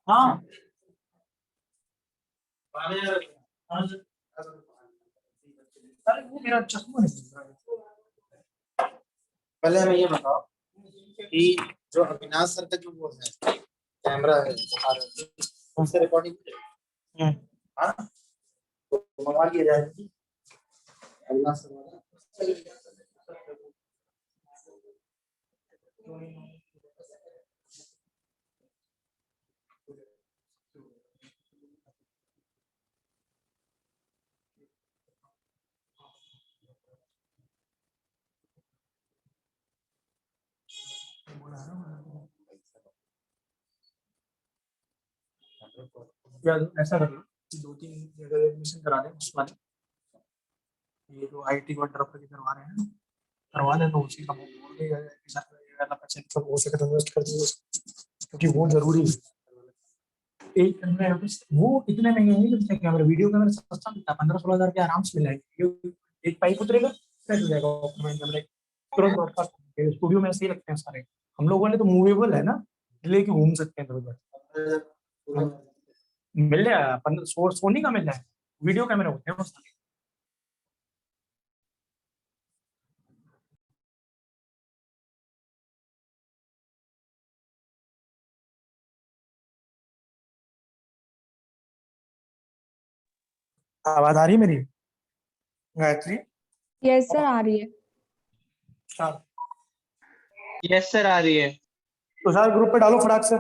हाँ अरे वो मेरा चश्मा है। पहले हमें ये बताओ कि जो अविनाश सर का जो वो है कैमरा है उनसे रिकॉर्डिंग हाँ तो मंगवा लिया जाए अविनाश सर वाला। या ऐसा कर लो कि 2-3 जगह एडमिशन करा दें उस वाले ये जो आईटी को ड्रॉप करके करवा रहे हैं करवा दें तो उसी का हो सके तो इन्वेस्ट कर दो क्योंकि वो जरूरी है। एक वो इतने महंगे नहीं मिलते कैमरे वीडियो कैमरा सस्ता मिलता है 15-16 हजार के आराम से मिलेगा। एक पाइप उतरेगा सेट हो जाएगा कैमरे तुरंत ब्रॉडकास्ट स्टूडियो में ऐसे ही लगते हैं सारे। हम लोग वाले तो मूवेबल है ना लेके घूम सकते हैं इधर उधर मिल जाएगा 15 सोनी का मिल जाएगा वीडियो कैमरे होते हैं उसके। आवाज आ रही है मेरी गायत्री? यस सर आ रही है। यस सर आ रही है। तो सर ग्रुप पे डालो फटाक से।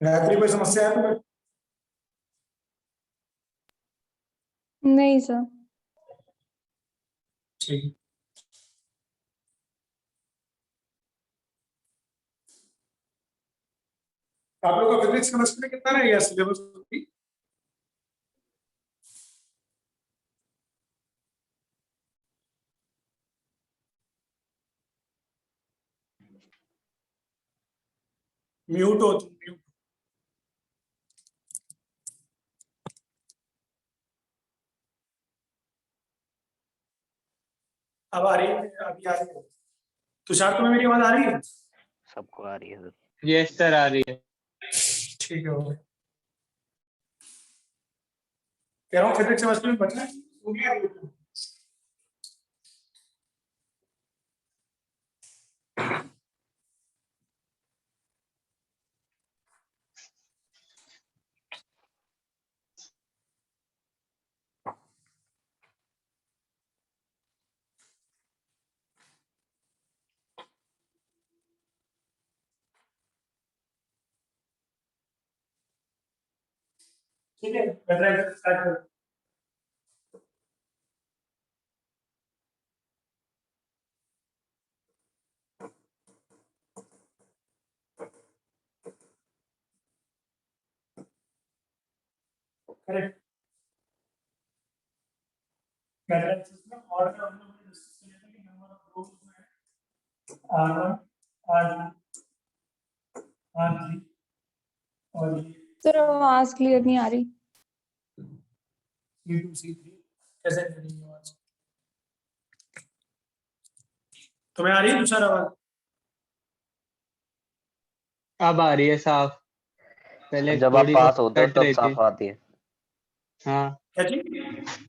गायत्री कोई समस्या है तुम्हें? नहीं सर। ठीक आप लोग का फिजिक्स केमिस्ट्री में कितना रह गया सिलेबस? म्यूट हो तुम म्यूट। अब आ रही है अभी आ रही है। तुषार तुम्हें मेरी आवाज आ रही है? सबको आ रही है सर। यस सर आ रही है। ठीक है ओके। कह रहा हूँ फिजिक्स केमिस्ट्री में बचना है। ठीक है स्टार्ट करो। करेक्ट मैट्रिक्स में ऑर्डर हम लोग ने डिस्कस किया था कि नंबर ऑफ रोज में R1 R2 R3 और सर आवाज क्लियर नहीं आ रही। C2 C3 कैसे करेंगे आवाज? तुम्हें आ रही है तुषार आवाज? अब आ रही है साफ। पहले जब आप थोड़ी पास होते हो कट तब रही थी। साफ आती है। हाँ क्या चीज?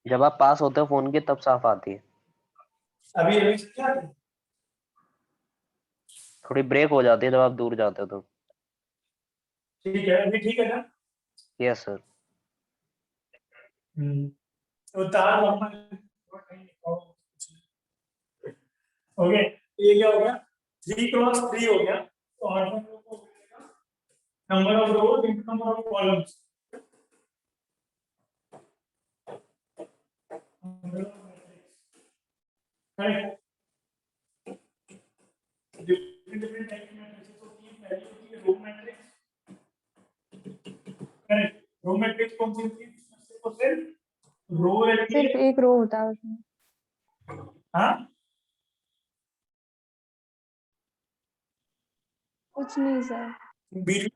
जब आप पास होते हो फोन के तब साफ आती है। अभी अभी क्या है? थोड़ी ब्रेक हो जाती है जब आप दूर जाते हो तो। ठीक है अभी ठीक है ना? Yes sir. तो तार लंबा ओके ये क्या हो गया 3 क्रॉस 3 हो गया तो R1 को number of rows into number of columns, correct. Different type की मैट्रिक्स होती है, पहली होती है row matrix, correct. Row matrix कौन सी होती है, जिसमें सिर्फ रो रहती सिर्फ है। एक रो होता है उसमें। हाँ, कुछ नहीं सर। बीच में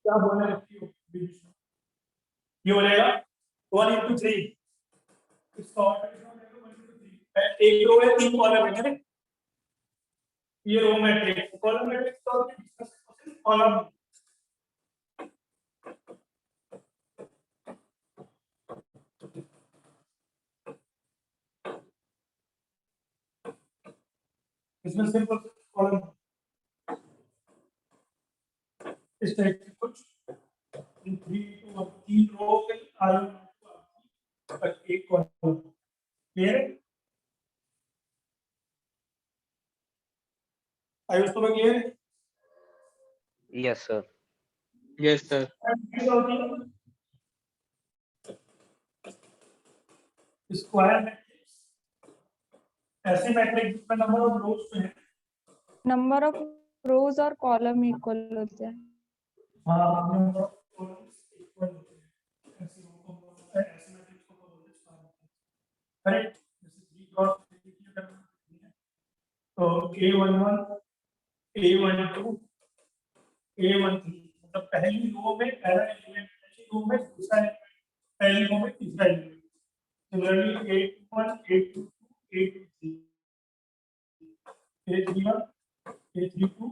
क्या बोलने लगती हो बीच में, ये हो जाएगा 1 into 3, इसका ऑर्डर कितना हो जाएगा 1 into 3, एक रो है 3 कॉलम है, करेक्ट। ये रो मैट्रिक्स, कॉलम मैट्रिक्स का होता है कॉलम, इसमें सिंपल कॉलम इस टाइप के कुछ 3 रो के एक कॉलम, क्लियर है? आयुष तो क्लियर है? Yes sir. Yes sir. Square matrix ऐसे मैट्रिक्स जिसमें नंबर ऑफ रोज है, नंबर ऑफ रोज और कॉलम इक्वल होते हैं। हाँ नंबर ऑफ कॉलम्स इक्वल होते हैं, ऐसे रो को बोलते हैं, ऐसे मैट्रिक्स को बोलते हैं स्क्वायर मैट्रिक्स, करेक्ट। जैसे 3 क्रॉस 3 की अगर तो A11 A12 A13, मतलब पहली रो में पहला एलिमेंट, पहली रो में दूसरा एलिमेंट, पहली रो में तीसरा element. Similarly A21 A22 A23 A31 A32 A32,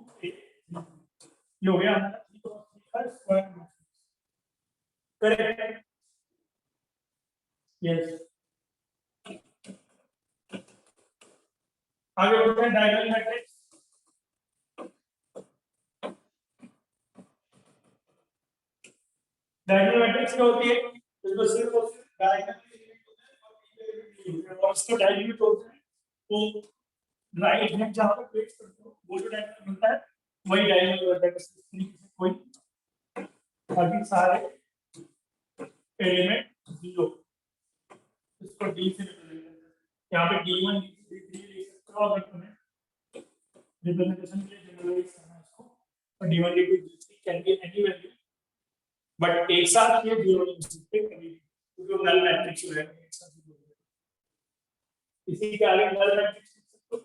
ये हो गया हमारा 3 क्रॉस 3 का स्क्वायर मैट्रिक्स, करेक्ट। यस, आगे बढ़ते हैं डायगोनल मैट्रिक्स। डायगोनल मैट्रिक्स क्या होती है, इसमें सिर्फ और सिर्फ डायगोनल एलिमेंट होते हैं और इसके डायगोनल होते हैं, तो राइट हैंड जहां पर प्लेस करते हो वो जो डायगोनल मिलता है वही डायगोनल होता है। इस तरीके से कोई बाकी सारे एलिमेंट 0, इसको डी से रिप्रेजेंट करते हैं। यहाँ पे D1 D2 D3 ले सकते हो, अगर तुम्हें रिप्रेजेंटेशन के लिए जनरलाइज करना है इसको, और D1 D2 D3 can be any value, but एक साथ ये 0 नहीं हो सकते कभी भी, क्योंकि वो नल मैट्रिक्स हो जाएगा एक साथ 0 हो जाएगा। इसी के आगे नल मैट्रिक्स लिख सकते हो,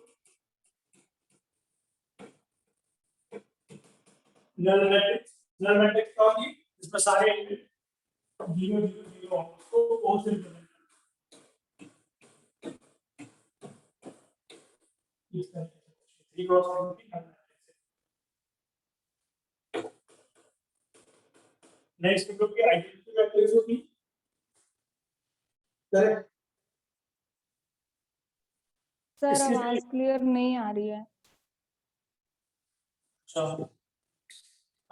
नल मैट्रिक्स का होगी इसमें सारे एलिमेंट 0 0 0 हो, उसको O से रिप्रेजेंट इस तरह से 3 क्रॉस 3 की नल मैट्रिक्स है। नेक्स्ट ग्रुप की आइडेंटिटी मैट्रिक्स होगी, करेक्ट। सर इसके आवाज क्लियर नहीं आ रही है। अच्छा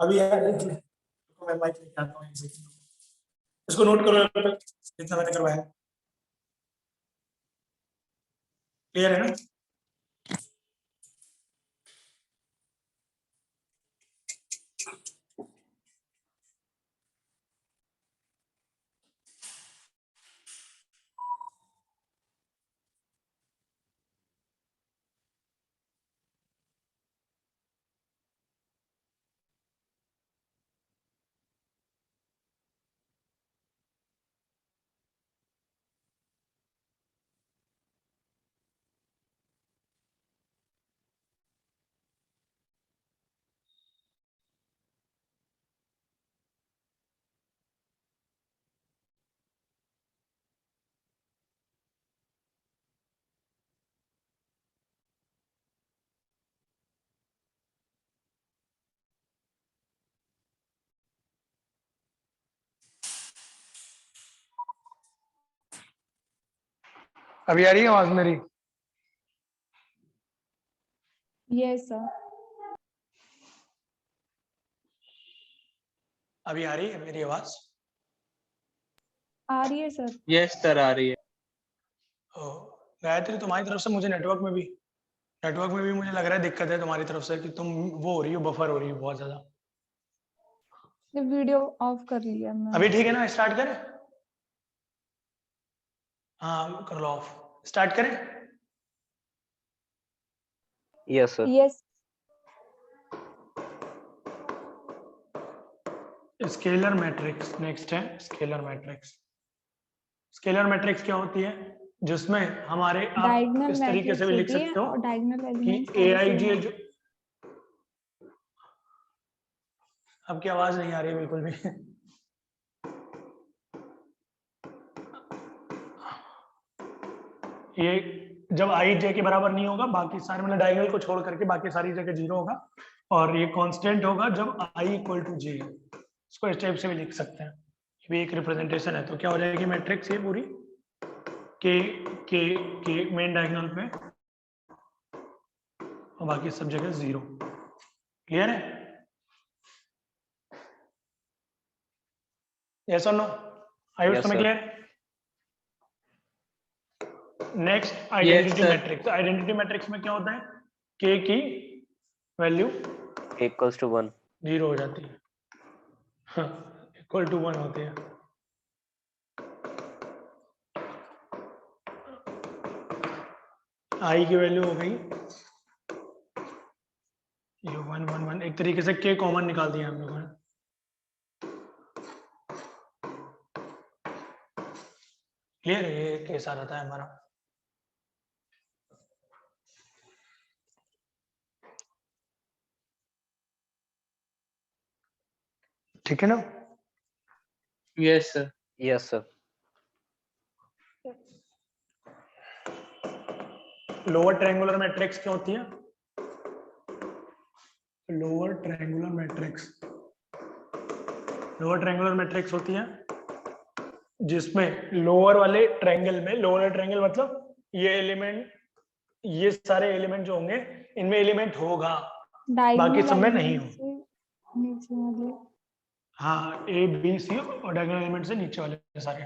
अभी यार देख ले, तो मैं माइक लेके आता हूँ एक सेकंड, इसको नोट करो जब तक जितना मैंने करवाया, क्लियर है ना? अभी आ रही है आवाज मेरी? Yes sir. अभी आ रही है मेरी आवाज? आ रही है सर। यस सर आ रही है। गायत्री तुम्हारी तरफ से मुझे नेटवर्क में भी मुझे लग रहा है दिक्कत है तुम्हारी तरफ से, कि तुम वो हो रही हो, बफर हो रही हो बहुत ज्यादा। ये वीडियो ऑफ कर लिया मैं। अभी ठीक है ना? स्टार्ट करें? हाँ कर लो ऑफ। स्टार्ट करें? Yes, sir. Yes scalar matrix next है। स्केलर मैट्रिक्स, स्केलर मैट्रिक्स क्या होती है? जिसमें हमारे आप डायगोनल इस तरीके से मैट्रिक्स भी लिख होती है सकते हो और डायगोनल कि एलिमेंट्स ए सारे आई सेम जी होते जो, आपकी आवाज नहीं आ रही है बिल्कुल भी। ये जब आई जे के बराबर नहीं होगा, बाकी सारे मतलब डायगोनल को छोड़ करके बाकी सारी जगह जीरो होगा, और ये कांस्टेंट होगा जब आई इक्वल टू जे। इसको इस टाइप से भी लिख सकते हैं, ये भी एक रिप्रेजेंटेशन है। तो क्या हो जाएगी मैट्रिक्स ये पूरी के के के मेन डायगोनल पे और बाकी सब जगह जीरो। क्लियर है? यस और नो? आयुष Yes, तुम्हें sir. Clear? Next Yes, identity sir. Matrix. Identity matrix में क्या होता है? के की वैल्यू Equals to 1. जीरो हो जाती है, इक्वल टू 1 होती है। आई की वैल्यू हो गई ये 1 1 1। एक तरीके से के कॉमन निकाल दिया हम लोगों ने। क्लियर है? ये केस आ जाता है हमारा। ठीक है ना? Yes, sir. Yes, sir. Lower triangular matrix क्या होती है? Lower triangular matrix, lower triangular matrix होती है जिसमें लोअर वाले ट्रायंगल में, लोअर ट्रायंगल मतलब ये एलिमेंट, ये सारे एलिमेंट जो होंगे इनमें एलिमेंट होगा, बाकी डायगोनल सब में नहीं एलिमेंट हो। से नीचे वाले हाँ ए बी सी और डायगोनल एलिमेंट से नीचे वाले सारे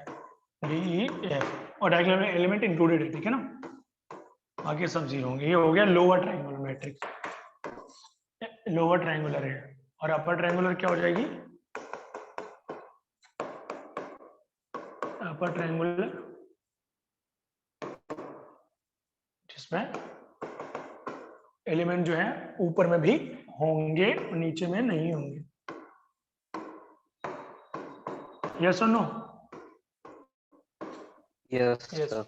डी ई एफ, और डायगोनल एलिमेंट इंक्लूडेड है, ठीक है ना? बाकी सब जीरो होंगे। ये हो गया lower triangular matrix, lower triangular है। और अपर ट्रायंगुलर क्या हो जाएगी? अपर ट्रायंगुलर जिसमें एलिमेंट जो है ऊपर में भी होंगे और नीचे में नहीं होंगे। यस और no? Yes, yes. sir.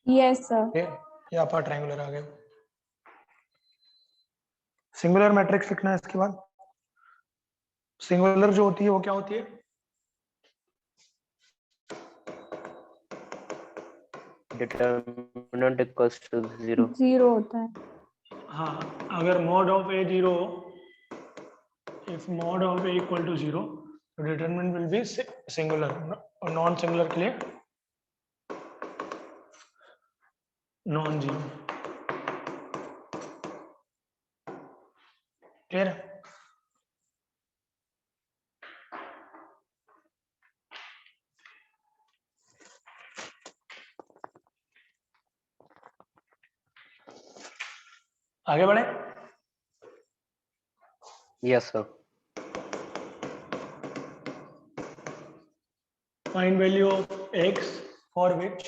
Yes sir ये अपर ट्रायंगुलर आ गया। सिंगुलर मैट्रिक्स लिखना है इसके बाद। सिंगुलर जो होती है वो क्या होती है? Determinant equals to 0. जीरो होता है। हाँ, अगर mod of A zero, if mod of A equal to zero, तो डिटरमिनेंट विल बी सिंगुलर, और नॉन सिंगुलर के लिए नॉन जीरो। क्लियर? आगे बढ़े? Yes, sir. Find value of x for which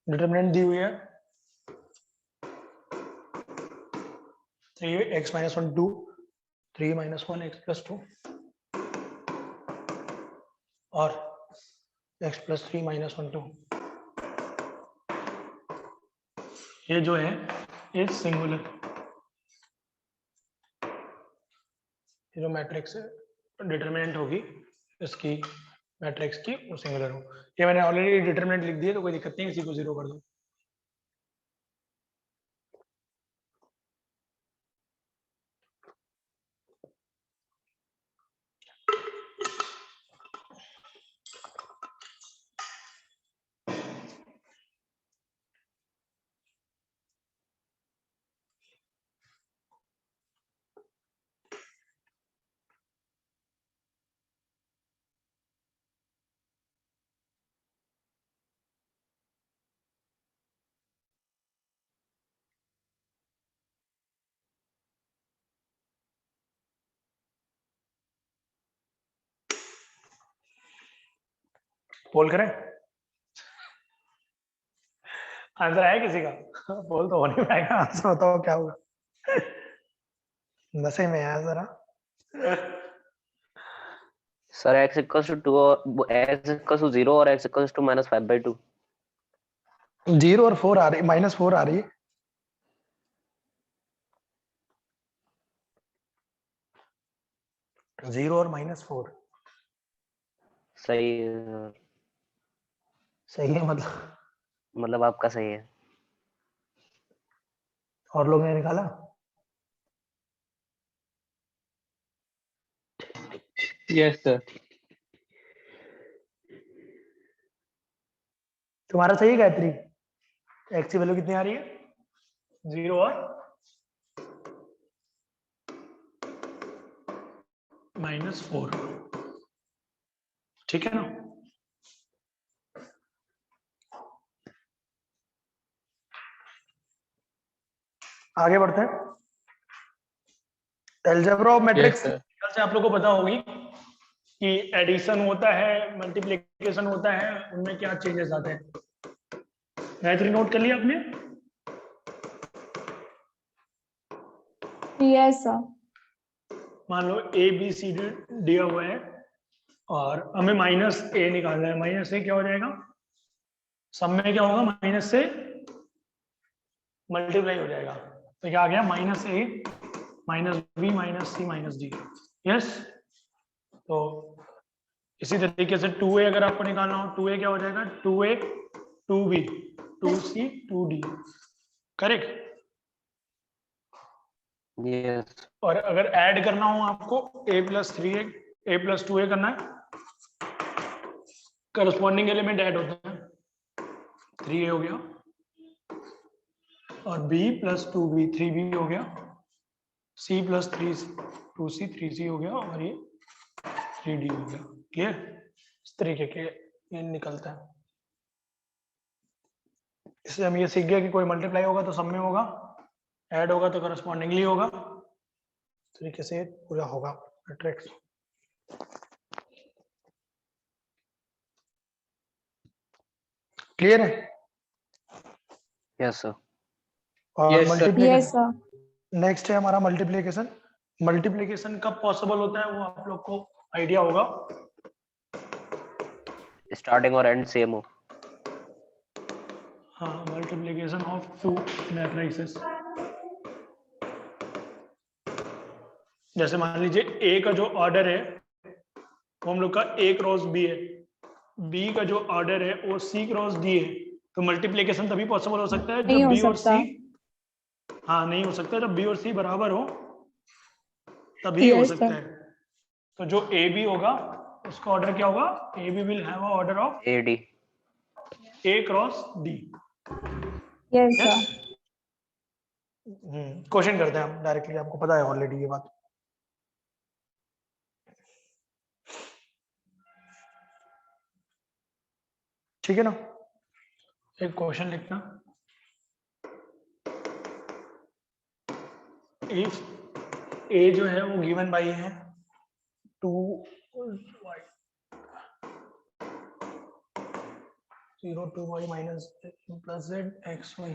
determinant दी हुई है 3x minus 1 2, 3 minus 1 x plus 2 और x plus 3 minus 1 2। ये जो है ये सिंगुलर, ये जो मैट्रिक्स डिटरमिनेंट होगी इसकी मैट्रिक्स की, वो सिंगुलर हो। ये मैंने ऑलरेडी डिटरमिनेंट लिख दिया तो कोई दिक्कत नहीं, इसी को जीरो कर दो। पोल करें? आंसर है किसी का? पोल तो हो नहीं पाएगा, आंसर बताओ क्या होगा। नशे में है जरा। सर x इक्वल्स टू 2 और x इक्वल्स टू 0 और x इक्वल्स टू -5/2। 0 और 4 आ रही, -4 आ रही है। जीरो और -4 सही है सर। सही है मतलब? मतलब आपका सही है। और लोग ने निकाला? Yes sir. तुम्हारा सही है गायत्री? x की वैल्यू कितनी आ रही है? 0 और -4, ठीक है ना? आगे बढ़ते हैं। Algebra of yes matrix sir. से आप लोगों को पता होगी कि एडिशन होता है, मल्टीप्लिकेशन होता है, उनमें क्या चेंजेस आते हैं। गायत्री नोट कर लिया आपने? Yes, sir. मान लो ए बी सी डी दिया हुआ है और हमें -a निकालना है। -a क्या हो जाएगा? सब में क्या होगा? माइनस से मल्टीप्लाई हो जाएगा। तो क्या आ गया? -a -b -c -d। Yes. तो इसी तरीके से 2a अगर आपको निकालना हो, 2a क्या हो जाएगा? 2a 2b 2c 2d। Correct. Yes. और अगर ऐड करना हो आपको a + 3a a + 2a करना है, करस्पॉन्डिंग एलिमेंट ऐड होते हैं। 3a हो गया और b + 2b 3b हो गया, c + 3 2c 3c हो गया और ये 3d हो गया। क्लियर? इस तरीके के ये निकलता है। इससे हम ये सीख गए कि कोई मल्टीप्लाई होगा तो सब में होगा, ऐड होगा तो करस्पॉन्डिंगली होगा। इस तरीके से पूरा होगा मैट्रिक्स। क्लियर है? Yes sir. और Yes, sir. Multiplication, Yes, sir. Next है हमारा मल्टीप्लिकेशन। मल्टीप्लिकेशन कब पॉसिबल होता है वो आप लोग को आइडिया होगा। स्टार्टिंग और एंड सेम हो। हाँ, मल्टीप्लिकेशन ऑफ 2 मैट्रिसेस। जैसे मान लीजिए ए का जो ऑर्डर है वो हम लोग का A क्रॉस B है, B का जो ऑर्डर है वो C क्रॉस D है। तो मल्टीप्लिकेशन तभी पॉसिबल हो सकता है नहीं जब हो B और सकता। C, हाँ नहीं हो सकता, जब B और C बराबर हो तभी हो Yes, सकता sir. है। तो जो AB होगा उसका ऑर्डर क्या होगा? AB will have a order of AD। A cross D। Yes, sir. Question करते हैं हम डायरेक्टली, आपको पता है ऑलरेडी ये बात। ठीक है ना? एक क्वेश्चन लिखना। इफ ए जो है वो गिवन बाई है 2y 0 2y minus plus z xy,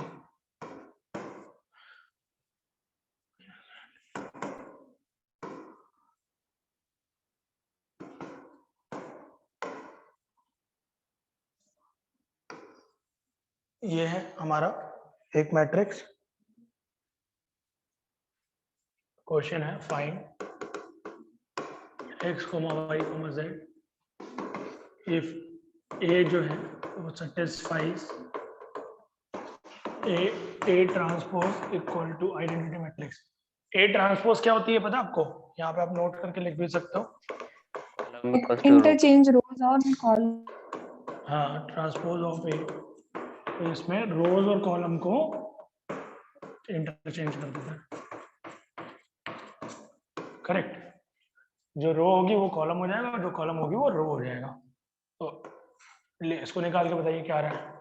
ये है हमारा एक मैट्रिक्स। क्वेश्चन है find x, y, z if a जो है वो satisfies a transpose equal to identity matrix. a transpose क्या होती है पता आपको? यहाँ पे आप नोट करके लिख भी सकते हो। Interchange rows और column. हाँ, ट्रांसपोज ऑफ ए। तो इसमें रोज और कॉलम को इंटरचेंज कर देता है। करेक्ट। जो रो होगी वो कॉलम हो जाएगा और जो कॉलम होगी वो रो हो जाएगा। तो इसको निकाल के बताइए क्या आ रहा है।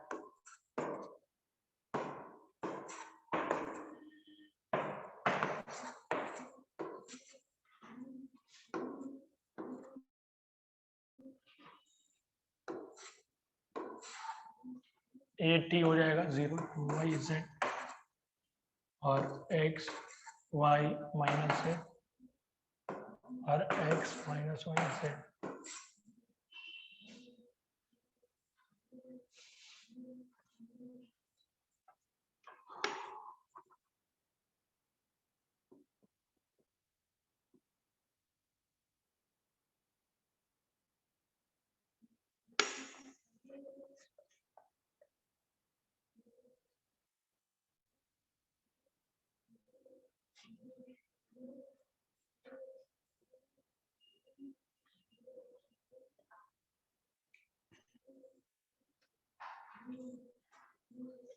ये t हो जाएगा 0 2y z और x y माइनस z और x minus y z।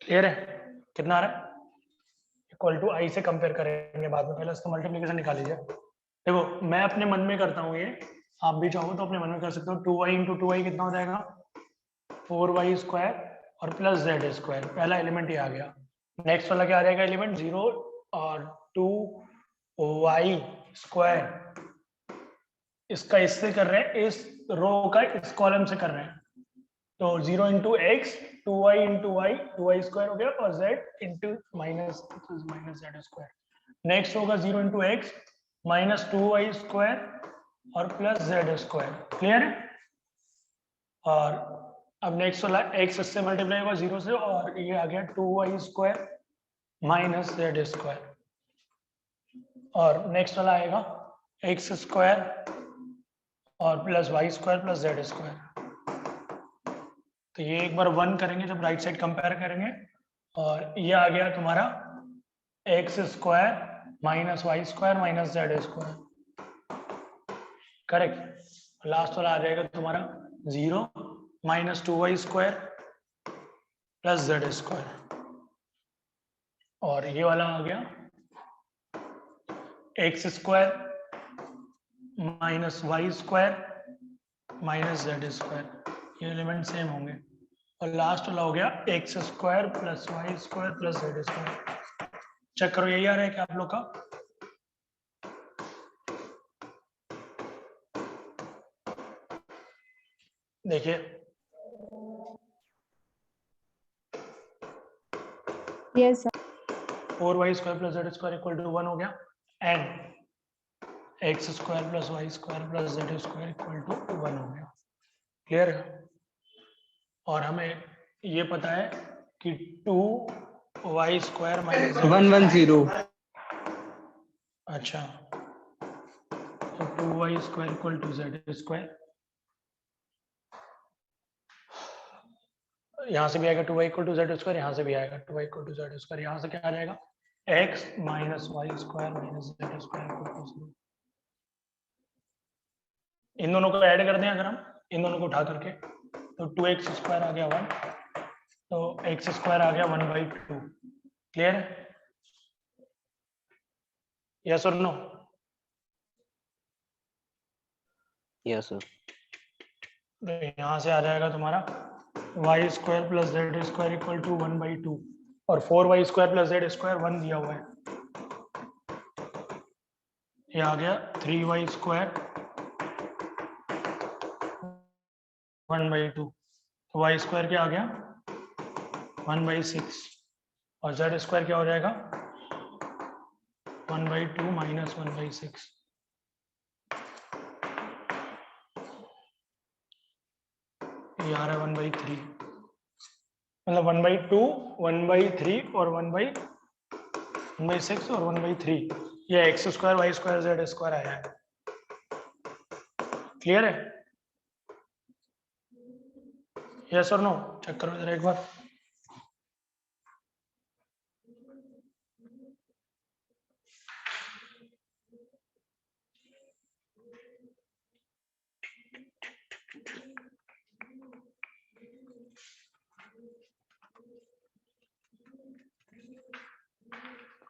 Clear है? कितना आ रहा है? इक्वल टू आई से कंपेयर करेंगे बाद में, पहले इसका मल्टीप्लिकेशन निकाल लीजिए। देखो मैं अपने मन में करता हूँ, ये आप भी चाहो तो अपने मन में कर सकते हो। 2y इंटू 2y कितना हो जाएगा? 4y स्क्वायर और प्लस जेड स्क्वायर। पहला एलिमेंट ये आ गया। नेक्स्ट वाला क्या आ जाएगा एलिमेंट? 0 और 2y स्क्वायर। इसका इससे कर रहे हैं, इस रो का इस कॉलम से कर रहे हैं। तो 0 into x 2y into y 2y square हो गया और z into minus z square. Next होगा 0 into x minus 2y square और प्लस जेड स्क्वायर। क्लियर है? और अब नेक्स्ट वाला x इससे मल्टीप्लाई होगा 0 से और ये आ गया 2y square minus z square. और नेक्स्ट वाला आएगा x स्क्वायर और plus y square plus z square. तो ये एक बार 1 करेंगे जब राइट साइड कंपेयर करेंगे और ये आ गया तुम्हारा x square minus y square minus z square. Correct. Last वाला आ जाएगा तुम्हारा 0 minus 2y square plus z square. और ये वाला आ गया x square minus y square minus z square. ये एलिमेंट सेम होंगे। और लास्ट वाला हो गया x square plus y square plus z square. Check करो यही आ रहा है क्या आप लोग का? देखिए Yes, sir. 4y square plus z square equal to 1 हो गया and x square plus y square plus z square equal to 1 हो गया। क्लियर है? और हमें ये पता है कि 2y स्क्वायर माइनस 110। अच्छा, तो 2y square equal to z square. यहाँ से भी आएगा 2y equal to z square, यहाँ से भी आएगा 2y equal to z square. यहाँ से क्या आ जाएगा? x minus y square minus z square equal to 0। इन दोनों को ऐड कर दें अगर हम, इन दोनों को उठा करके, तो 2x स्क्वायर आ गया 1, तो x स्क्वायर आ गया 1/2। क्लियर है? यस और नो? Yes sir. तो यहाँ से आ जाएगा तुम्हारा y square plus z square equal to 1/2 और 4y square plus z square 1 दिया हुआ है। ये आ गया 3y स्क्वायर 1/2। तो y स्क्वायर क्या आ गया? 1/6 और जेड स्क्वायर क्या हो जाएगा? 1/2 माइनस 1/6। ये आ रहा है 1/3, मतलब 1/2 1/3 और 1/6 और 1/3। ये x square y square z square आया है। क्लियर है? यस और नो? चेक करो जरा एक बार।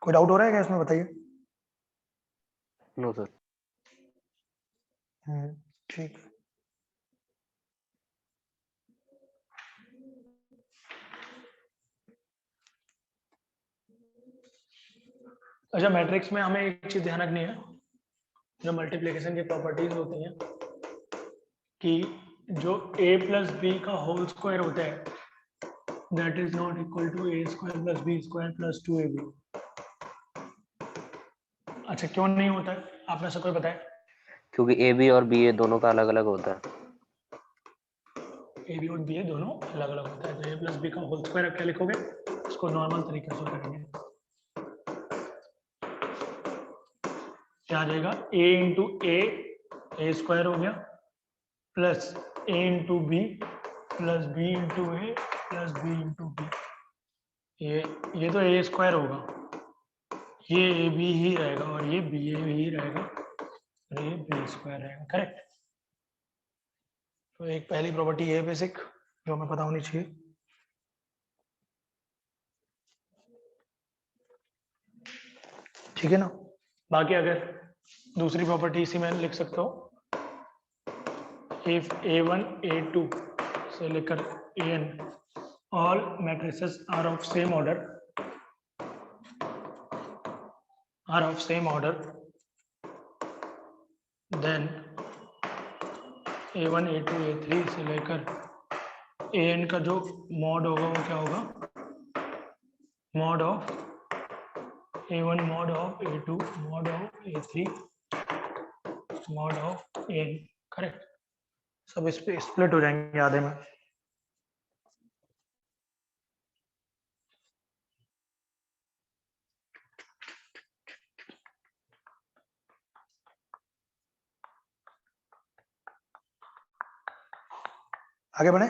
कोई डाउट हो रहा है क्या इसमें? बताइए। No sir. ठीक। अच्छा, मैट्रिक्स में हमें एक चीज ध्यान रखनी है, जो मल्टीप्लिकेशन की प्रॉपर्टीज होती हैं कि जो a प्लस बी का होल स्क्वायर होता है that is not equal to A square plus B square plus 2ab। अच्छा क्यों नहीं होता है, आप में से कोई बताए? क्योंकि ए बी और बी ए दोनों का अलग अलग होता है। ए बी और बी ए दोनों अलग अलग होता है, तो ए प्लस बी का होल स्क्वायर आप क्या लिखोगे, इसको नॉर्मल तरीके से करेंगे, क्या आ जाएगा, ए इंटू ए स्क्वायर हो गया plus A into B plus B into A plus B into B. ये तो ए स्क्वायर होगा, ये ए बी ही रहेगा और ये बी ए ही रहेगा और ये बी स्क्वायर रहेगा, करेक्ट। तो एक पहली प्रॉपर्टी है बेसिक जो हमें पता होनी चाहिए। ठीक है ना। बाकी अगर दूसरी प्रॉपर्टी इसी में लिख सकते हो, इफ a1 a2 से लेकर an all matrices are of same order then a1 a2 a3 से लेकर an का जो मॉड होगा वो क्या होगा, mod of a1 mod of a2 mod of a3 mod of an, correct. सब इस पे स्प्लिट हो जाएंगे आधे में। आगे बढ़े।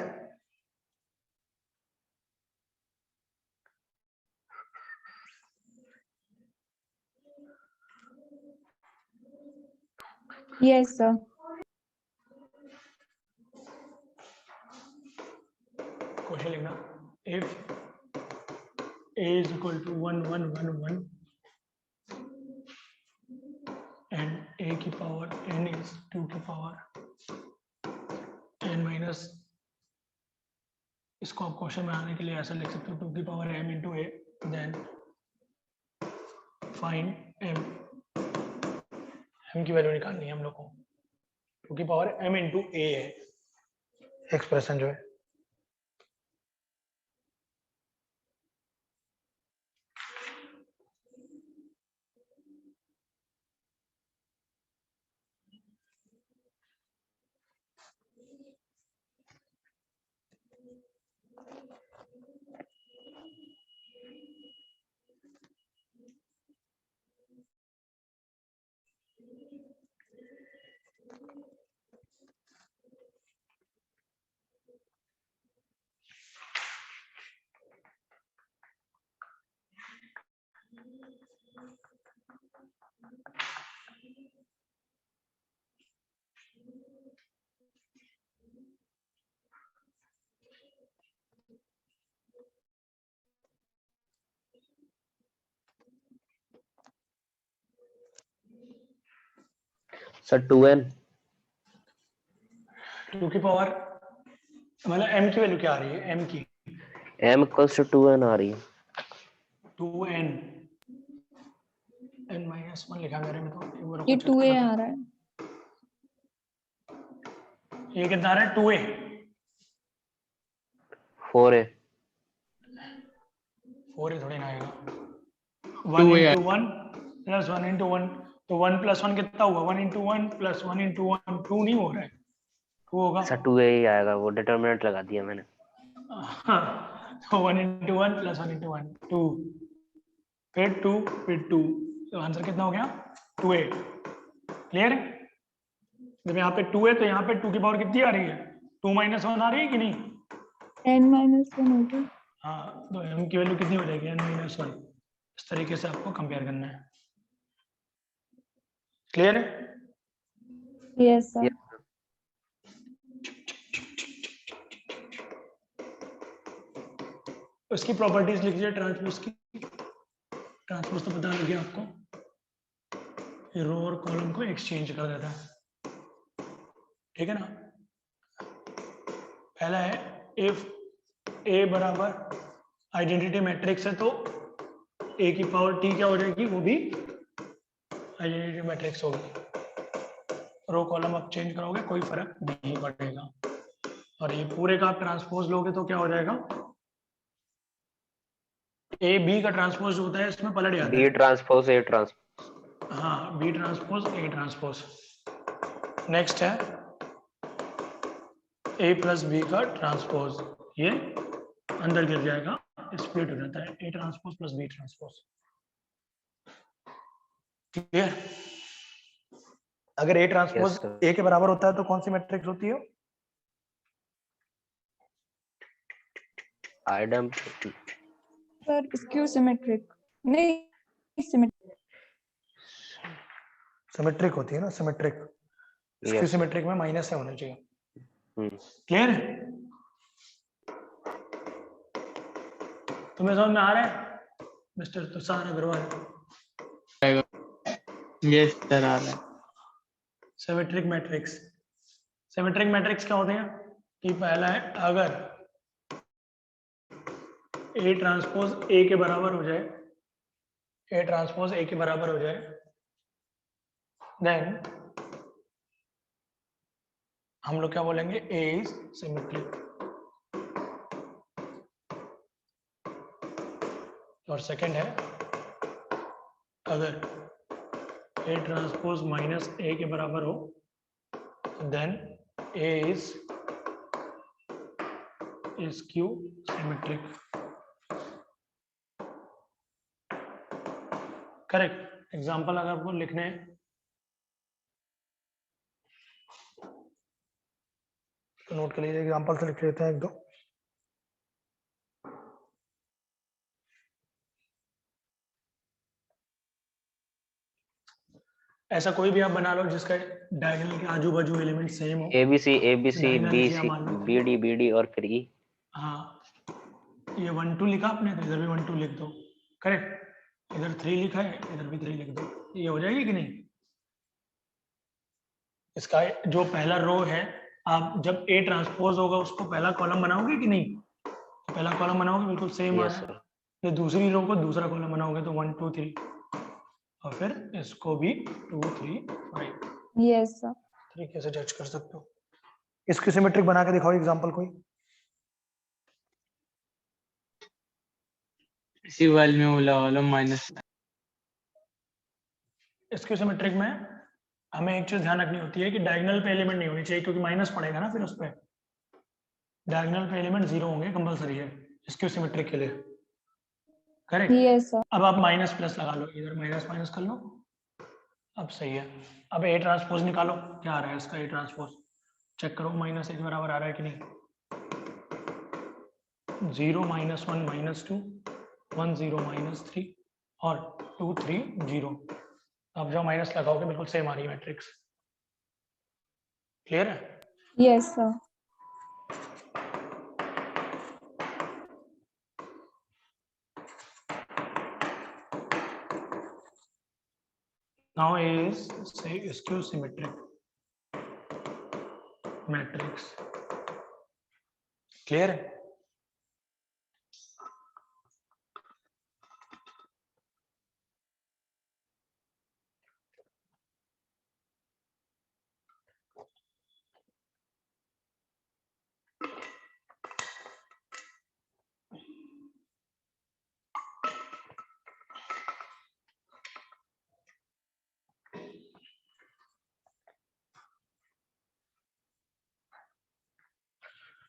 Yes, sir. क्वेश्चन लिखना, if a is equal to 1 1 1 1 and a की पावर n is 2 की पावर n माइनस, इसको आप क्वेश्चन में आने के लिए ऐसा लिख सकते हो 2 की पावर m इंटू ए, देन फाइंड m की वैल्यू निकालनी है हम लोग को, 2 की पावर m इंटू ए है एक्सप्रेशन जो है। सर 2n 2 की पावर मतलब m की वैल्यू क्या आ रही है, m की m इक्वल्स टू 2n आ रही है। 2n n माइनस 1 लिखा मेरे में, तो एक बार ये check 2a करते हैं। आ रहा है। ये कितना आ रहा है 2a 4a 4a थोड़ी ना आएगा, 1 इंटू 1 प्लस 1 इंटू 1, तो 1 प्लस 1 कितना हुआ, 1 इंटू 1 प्लस 1 इंटू 1 2 नहीं हो रहा है, 2 होगा। सर 2a ही आएगा, वो डिटरमिनेंट लगा दिया मैंने। तो 1 इंटू 1 प्लस 1 इंटू 1 2, फिर 2 फिर 2, तो आंसर कितना हो गया 2a। क्लियर है। जब यहाँ पे 2 है तो यहाँ पे 2 की पावर कितनी आ रही है, 2 माइनस 1 आ रही है कि नहीं, n minus 1 हो गया। हाँ, तो m की वैल्यू कितनी हो जाएगी n माइनस 1। इस तरीके से आपको कंपेयर करना है। क्लियर है। Yes, sir. उसकी प्रॉपर्टीज लिख लीजिए ट्रांसपोज की। ट्रांसपोज तो पता लग गया आपको, रो और कॉलम को एक्सचेंज कर देता है, ठीक है ना। पहला है इफ a बराबर आइडेंटिटी मैट्रिक्स है तो a की पावर t क्या हो जाएगी, वो भी आइडेंटिटी मैट्रिक्स होगी। रो कॉलम आप चेंज करोगे कोई फर्क नहीं पड़ेगा, और ये पूरे का आप ट्रांसपोज लोगे तो क्या हो जाएगा, ए बी का ट्रांसपोज होता है, इसमें पलट जाता बी है। Transpose A transpose. हाँ, B transpose A transpose. Next है ए प्लस बी का ट्रांसपोज, ये अंदर गिर जाएगा, स्प्लिट हो जाता है, A transpose plus B transpose. Clear? अगर A transpose Yes, sir. A के बराबर होता है तो कौन सी मैट्रिक्स होती है? आइडम सर स्क्यू सिमेट्रिक नहीं सिमेट्रिक सिमेट्रिक होती है ना, सिमेट्रिक। Skew Yes. सिमेट्रिक में माइनस से होना चाहिए। हम्म। क्लियर है? तुम्हें समझ में आ रहा है mister Tushar Agrawal? Yes sir आ रहा है। सिमेट्रिक मैट्रिक्स, सिमेट्रिक मैट्रिक्स क्या होते हैं कि पहला है अगर ए ट्रांसपोज ए के बराबर हो जाए, ए ट्रांसपोज ए के बराबर हो जाए, देन हम लोग क्या बोलेंगे, ए इज सिमेट्रिक। और सेकंड है अगर ए ट्रांसपोज माइनस ए के बराबर हो, then A is skew symmetric. Correct. Example अगर आपको लिखने हैं तो नोट कर लीजिए, एग्जाम्पल से लिख लेते हैं एक दो। ऐसा कोई भी आप बना लो जिसका डायगोनल के आजू बाजू एलिमेंट सेम हो। A B C Diagonal B किया सी मान लो। बी डी और फिर ई। हाँ, ये 1 2 लिखा आपने तो इधर भी 1 2 लिख दो। करेक्ट। इधर 3 लिखा है, इधर भी 3 लिख दो। ये हो जाएगी कि नहीं? इसका जो पहला रो है, आप जब ए ट्रांसपोज होगा उसको पहला कॉलम बनाओगे कि नहीं? पहला कॉलम बनाओगे बिल्कुल सेम आ यस रहा है। सर। फिर दूसरी रो को दूसरा कॉलम बनाओगे तो 1 2 3, और फिर इसको भी 2 3 5 यस सर तरीके से जज कर सकते हो। इसकी सिमेट्रिक बना के दिखाओ एग्जांपल कोई। इसी वाले में बोला वाला माइनस। इसकी सिमेट्रिक में हमें एक चीज ध्यान रखनी होती है कि डायगोनल पे एलिमेंट नहीं होनी चाहिए, क्योंकि माइनस पड़ेगा ना फिर उस पर। डायगोनल पे एलिमेंट 0 होंगे कंपलसरी है इसकी सिमेट्रिक के लिए। करेक्ट। यस सर अब आप माइनस प्लस लगा लो, इधर माइनस माइनस कर लो, अब सही है। अब ए ट्रांसपोज निकालो, क्या आ रहा है इसका ए ट्रांसपोज, चेक करो माइनस 1 बराबर आ रहा है कि नहीं। 0 -1 -2 1 0 -3 और 2 3 0। अब जो माइनस लगाओगे बिल्कुल सेम आ रही है मैट्रिक्स। क्लियर है? Yes sir Now A is say skew symmetric matrix. Clear?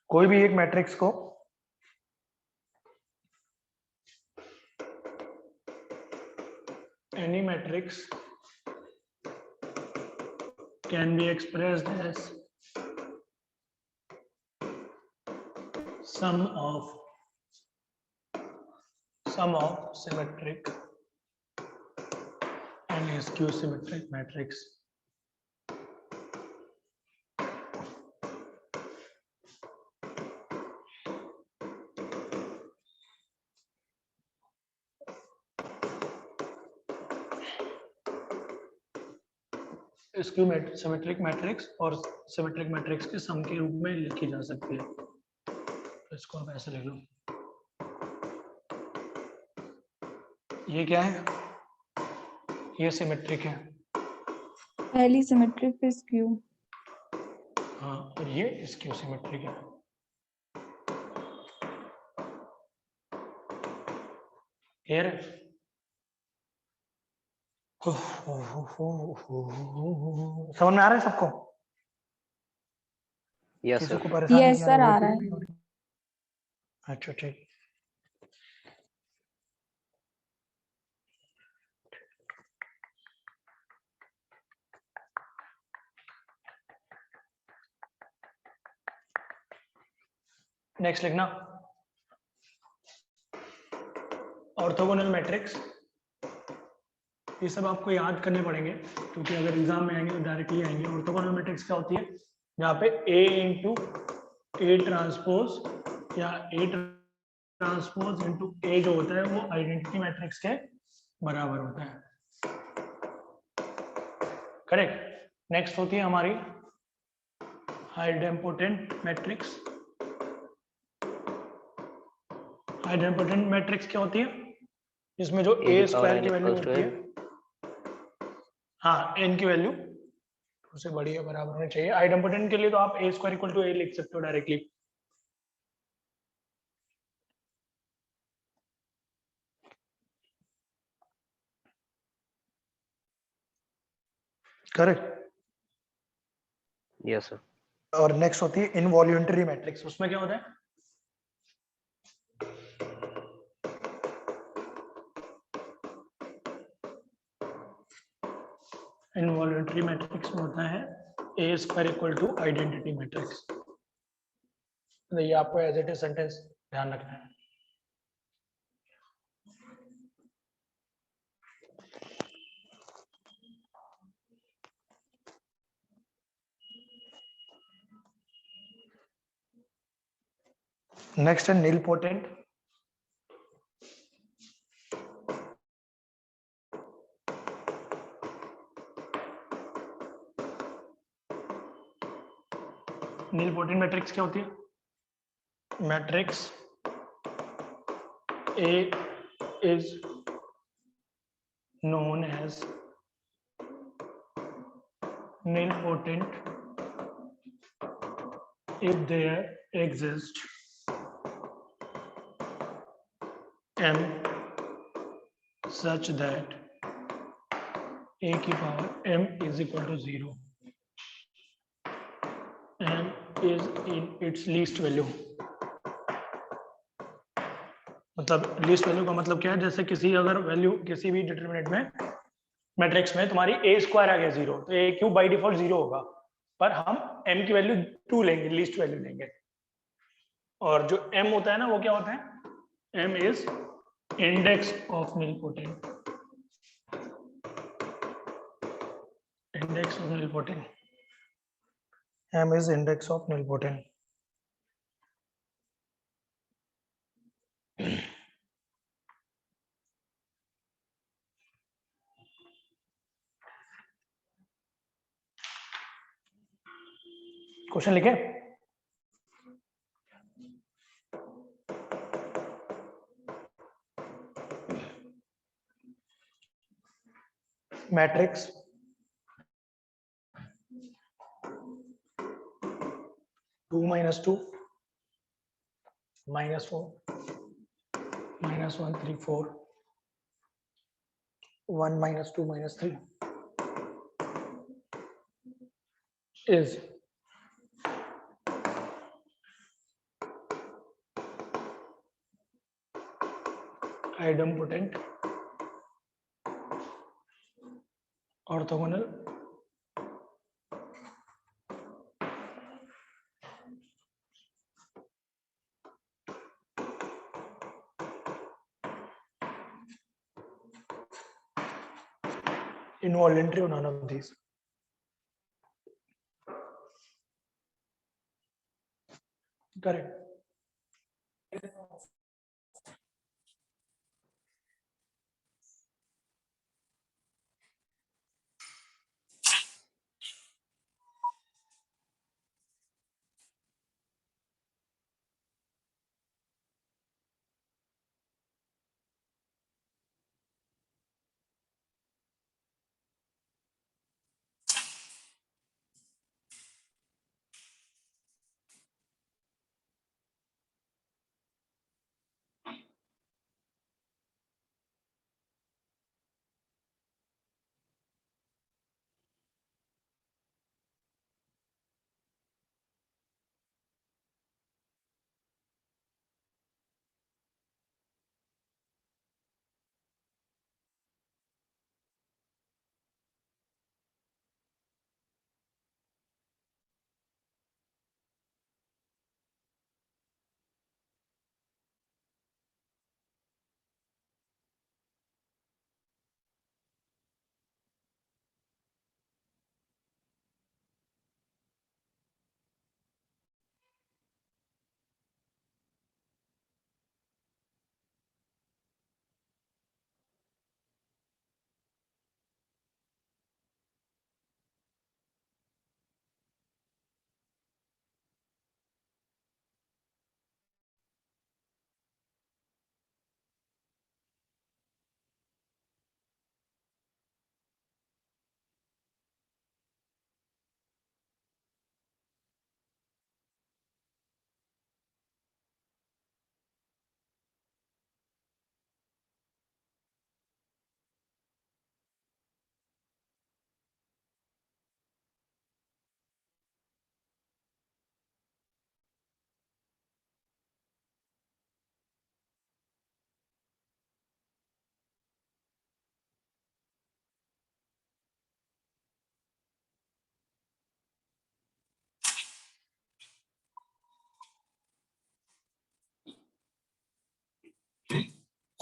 कोई भी एक मैट्रिक्स को any matrix can be expressed as sum of symmetric and skew symmetric matrix. Skew symmetric matrix और सिमेट्रिक मैट्रिक्स के सम के रूप में लिखी जा सकती है। तो इसको आप ऐसे लिख लो। ये क्या है? ये सिमेट्रिक है। पहली सिमेट्रिक फिर स्क्यू। हाँ, और ये स्क्यू सिमेट्रिक है। क्लियर है? समझ में आ रहा है सबको? यस किसी सर। को परेशानी Yes, की sir, आ रहा अनुभूति है। नहीं हो रही? अच्छा ठीक। नेक्स्ट लिखना ऑर्थोगोनल मैट्रिक्स। ये सब आपको याद करने पड़ेंगे क्योंकि अगर एग्जाम में आएंगे तो डायरेक्टली आएंगे। ऑर्थोगोनल मैट्रिक्स क्या होती है? जहाँ पे A इंटू ए ट्रांसपोज या A ट्रांसपोज इंटू ए जो होता है वो आइडेंटिटी मैट्रिक्स के बराबर होता है। करेक्ट। नेक्स्ट होती है हमारी आइडेम्पोटेंट मैट्रिक्स। आइडेम्पोटेंट मैट्रिक्स क्या होती है? जिसमें जो A ए की power स्क्वायर n की वैल्यू equals to होती n। है, हाँ एन की वैल्यू उससे बड़ी या बराबर होनी चाहिए। आइडेम्पोटेंट के लिए तो आप ए स्क्वायर इक्वल टू ए लिख सकते हो डायरेक्टली। करेक्ट। Yes sir. और नेक्स्ट होती है इनवॉल्यूंटरी मैट्रिक्स। उसमें क्या होता है? इनवॉल्यूंटरी मैट्रिक्स में होता है A square equal to identity matrix. ये आपको एज इट इज सेंटेंस ध्यान रखना है। नेक्स्ट है नीलपोटेंट। नीलपोटेंट मैट्रिक्स क्या होती है? Matrix A is known as nilpotent if there exists m such that a की power m is equal to 0 and is in its least value। मतलब least value का मतलब क्या है? जैसे किसी अगर वैल्यू किसी भी डिटरमिनेंट में मैट्रिक्स में तुम्हारी ए स्क्वायर आ गया 0 तो ए क्यूब बाई डिफॉल्ट 0 होगा, पर हम m की वैल्यू 2 लेंगे, लीस्ट वैल्यू लेंगे। और जो m होता है ना वो क्या होता है? m is index of nilpotent. Index of nilpotent. m is index of nilpotent. Question लिखे? Matrix two minus two minus 4 minus 1 3 4 1 minus 2 minus 3 is idempotent, orthogonal, involuntary, or none of these. Correct.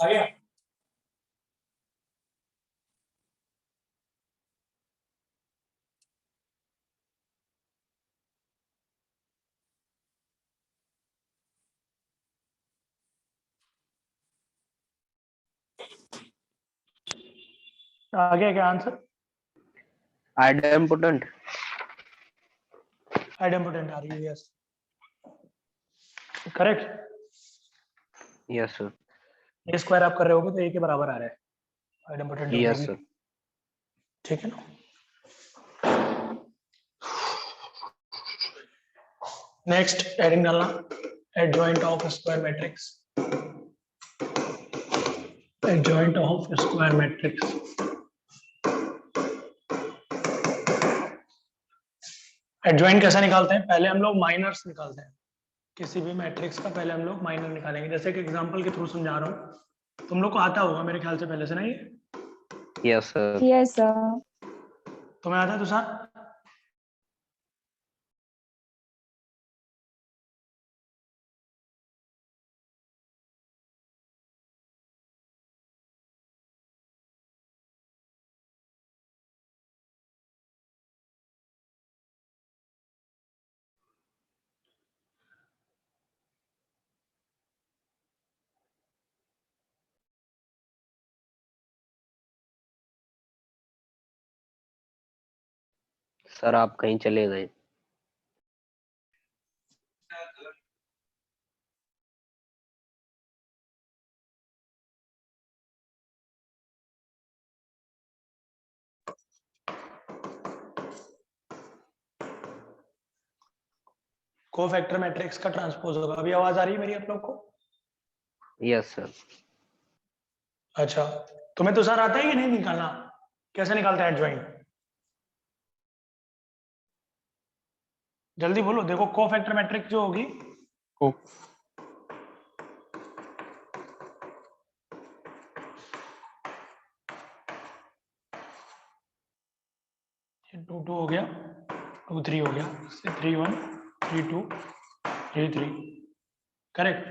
आ गया आ गया क्या answer? Idempotent. Idempotent आ रही है, yes correct. Yes sir. A square आप कर रहे होगे तो ए के बराबर आ रहा है, आइडेम्पोटेंट हो यस जाएगी, सर। ठीक है ना। नेक्स्ट हेडिंग डालना, adjoint of square matrix, adjoint of square matrix. Adjoint कैसे निकालते हैं? पहले हम लोग माइनर्स निकालते हैं किसी भी मैट्रिक्स का, पहले हम लोग माइनर निकालेंगे। जैसे कि एग्जांपल के थ्रू समझा रहा हूँ, तुम लोग को आता होगा मेरे ख्याल से पहले से, नहीं? Yes sir. Yes, sir. तुम्हें आता है तुषार? सर आप कहीं चले गए। कोफैक्टर मैट्रिक्स का ट्रांसपोज होगा। अभी आवाज आ रही है मेरी आप लोग को? Yes sir. अच्छा, तुम्हें तुषार आता है कि नहीं निकालना? कैसे निकालते हैं एडजॉइंट? जल्दी बोलो। देखो कोफैक्टर मैट्रिक्स जो होगी, को 2 हो गया, 2 3 हो गया, 3 1 3 2 3 3, करेक्ट।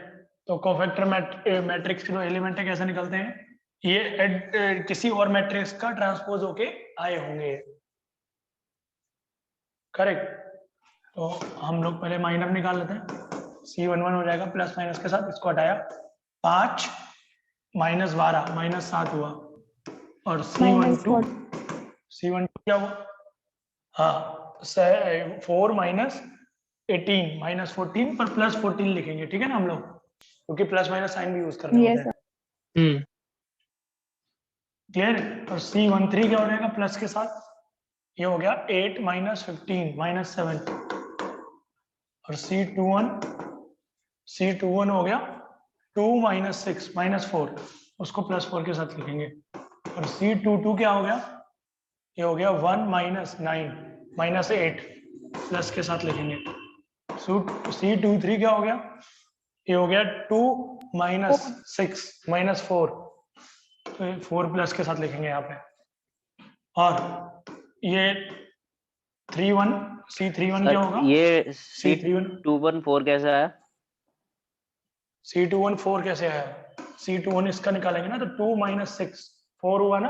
तो कोफैक्टर मैट्रिक्स के जो एलिमेंट है कैसे निकलते हैं? ये किसी और मैट्रिक्स का ट्रांसपोज होके आए होंगे, करेक्ट। तो हम लोग पहले माइनर निकाल लेते हैं। C11 हो जाएगा प्लस माइनस के साथ, इसको हटाया, 5 माइनस 12 माइनस 7 हुआ, और C12 क्या हुआ? हाँ, 4 माइनस 18 माइनस 14 पर प्लस 14 लिखेंगे, ठीक है ना हम लोग, क्योंकि प्लस माइनस साइन भी यूज करने Yes, होते हैं। क्लियर? और C13 क्या हो जाएगा प्लस के साथ? ये हो गया 8 माइनस 15 माइनस 7, और C21 हो गया 2 माइनस 6 माइनस 4, उसको प्लस 4 के साथ लिखेंगे। और C22 क्या हो गया? ये हो गया 1 माइनस 9 माइनस 8, प्लस के साथ लिखेंगे। C23 क्या हो गया? ये हो गया 2 माइनस 6 माइनस 4, तो 4 प्लस के साथ लिखेंगे यहाँ पे। और ये 31 C31 क्या होगा? ये C31 C214 कैसे आया? C214 कैसे आया? C21 इसका निकालेंगे ना, तो 2 माइनस 6 4 हुआ ना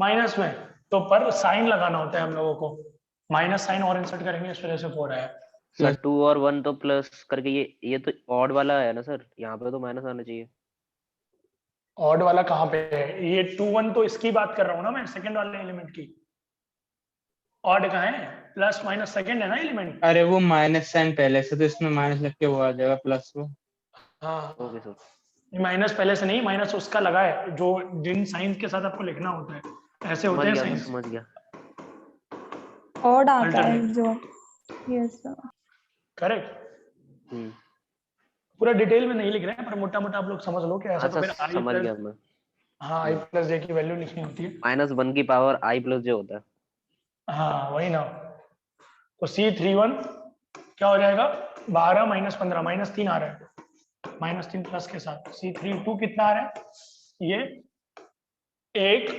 माइनस में, तो पर साइन लगाना होता है हम लोगों को, माइनस साइन और इंसर्ट करेंगे, इस वजह से 4 आया। सर 2 और 1 तो प्लस करके ये तो ऑड वाला है ना सर, यहाँ पे तो माइनस आना चाहिए। ऑड वाला कहाँ पे है? ये 2 1 तो इसकी बात कर रहा हूँ ना मैं, सेकंड वाले एलिमेंट की। ऑड कहाँ है? प्लस माइनस सेकंड है ना एलिमेंट। अरे वो माइनस साइन पहले से, तो इसमें माइनस लग के वो आ जाएगा प्लस वो। हाँ, ओके सर। माइनस पहले से नहीं, माइनस उसका लगा है जो जिन साइंस के साथ आपको लिखना होता है, ऐसे होते हैं साइंस। समझ गया। odd आता है Alternate. जो। Yes, sir. करेक्ट। पूरा डिटेल में नहीं लिख रहे हैं, पर मोटा मोटा आप लोग समझ लो कि ऐसा तो अच्छा फिर समझ गया मैं। हाँ i प्लस j की वैल्यू लिखनी होती है। -1 की पावर i प्लस j होता है। हाँ वही ना। तो C31 क्या हो जाएगा? 12 माइनस 15 माइनस 3 आ रहा है, माइनस 3 प्लस के साथ। C32 कितना आ रहा है? ये 1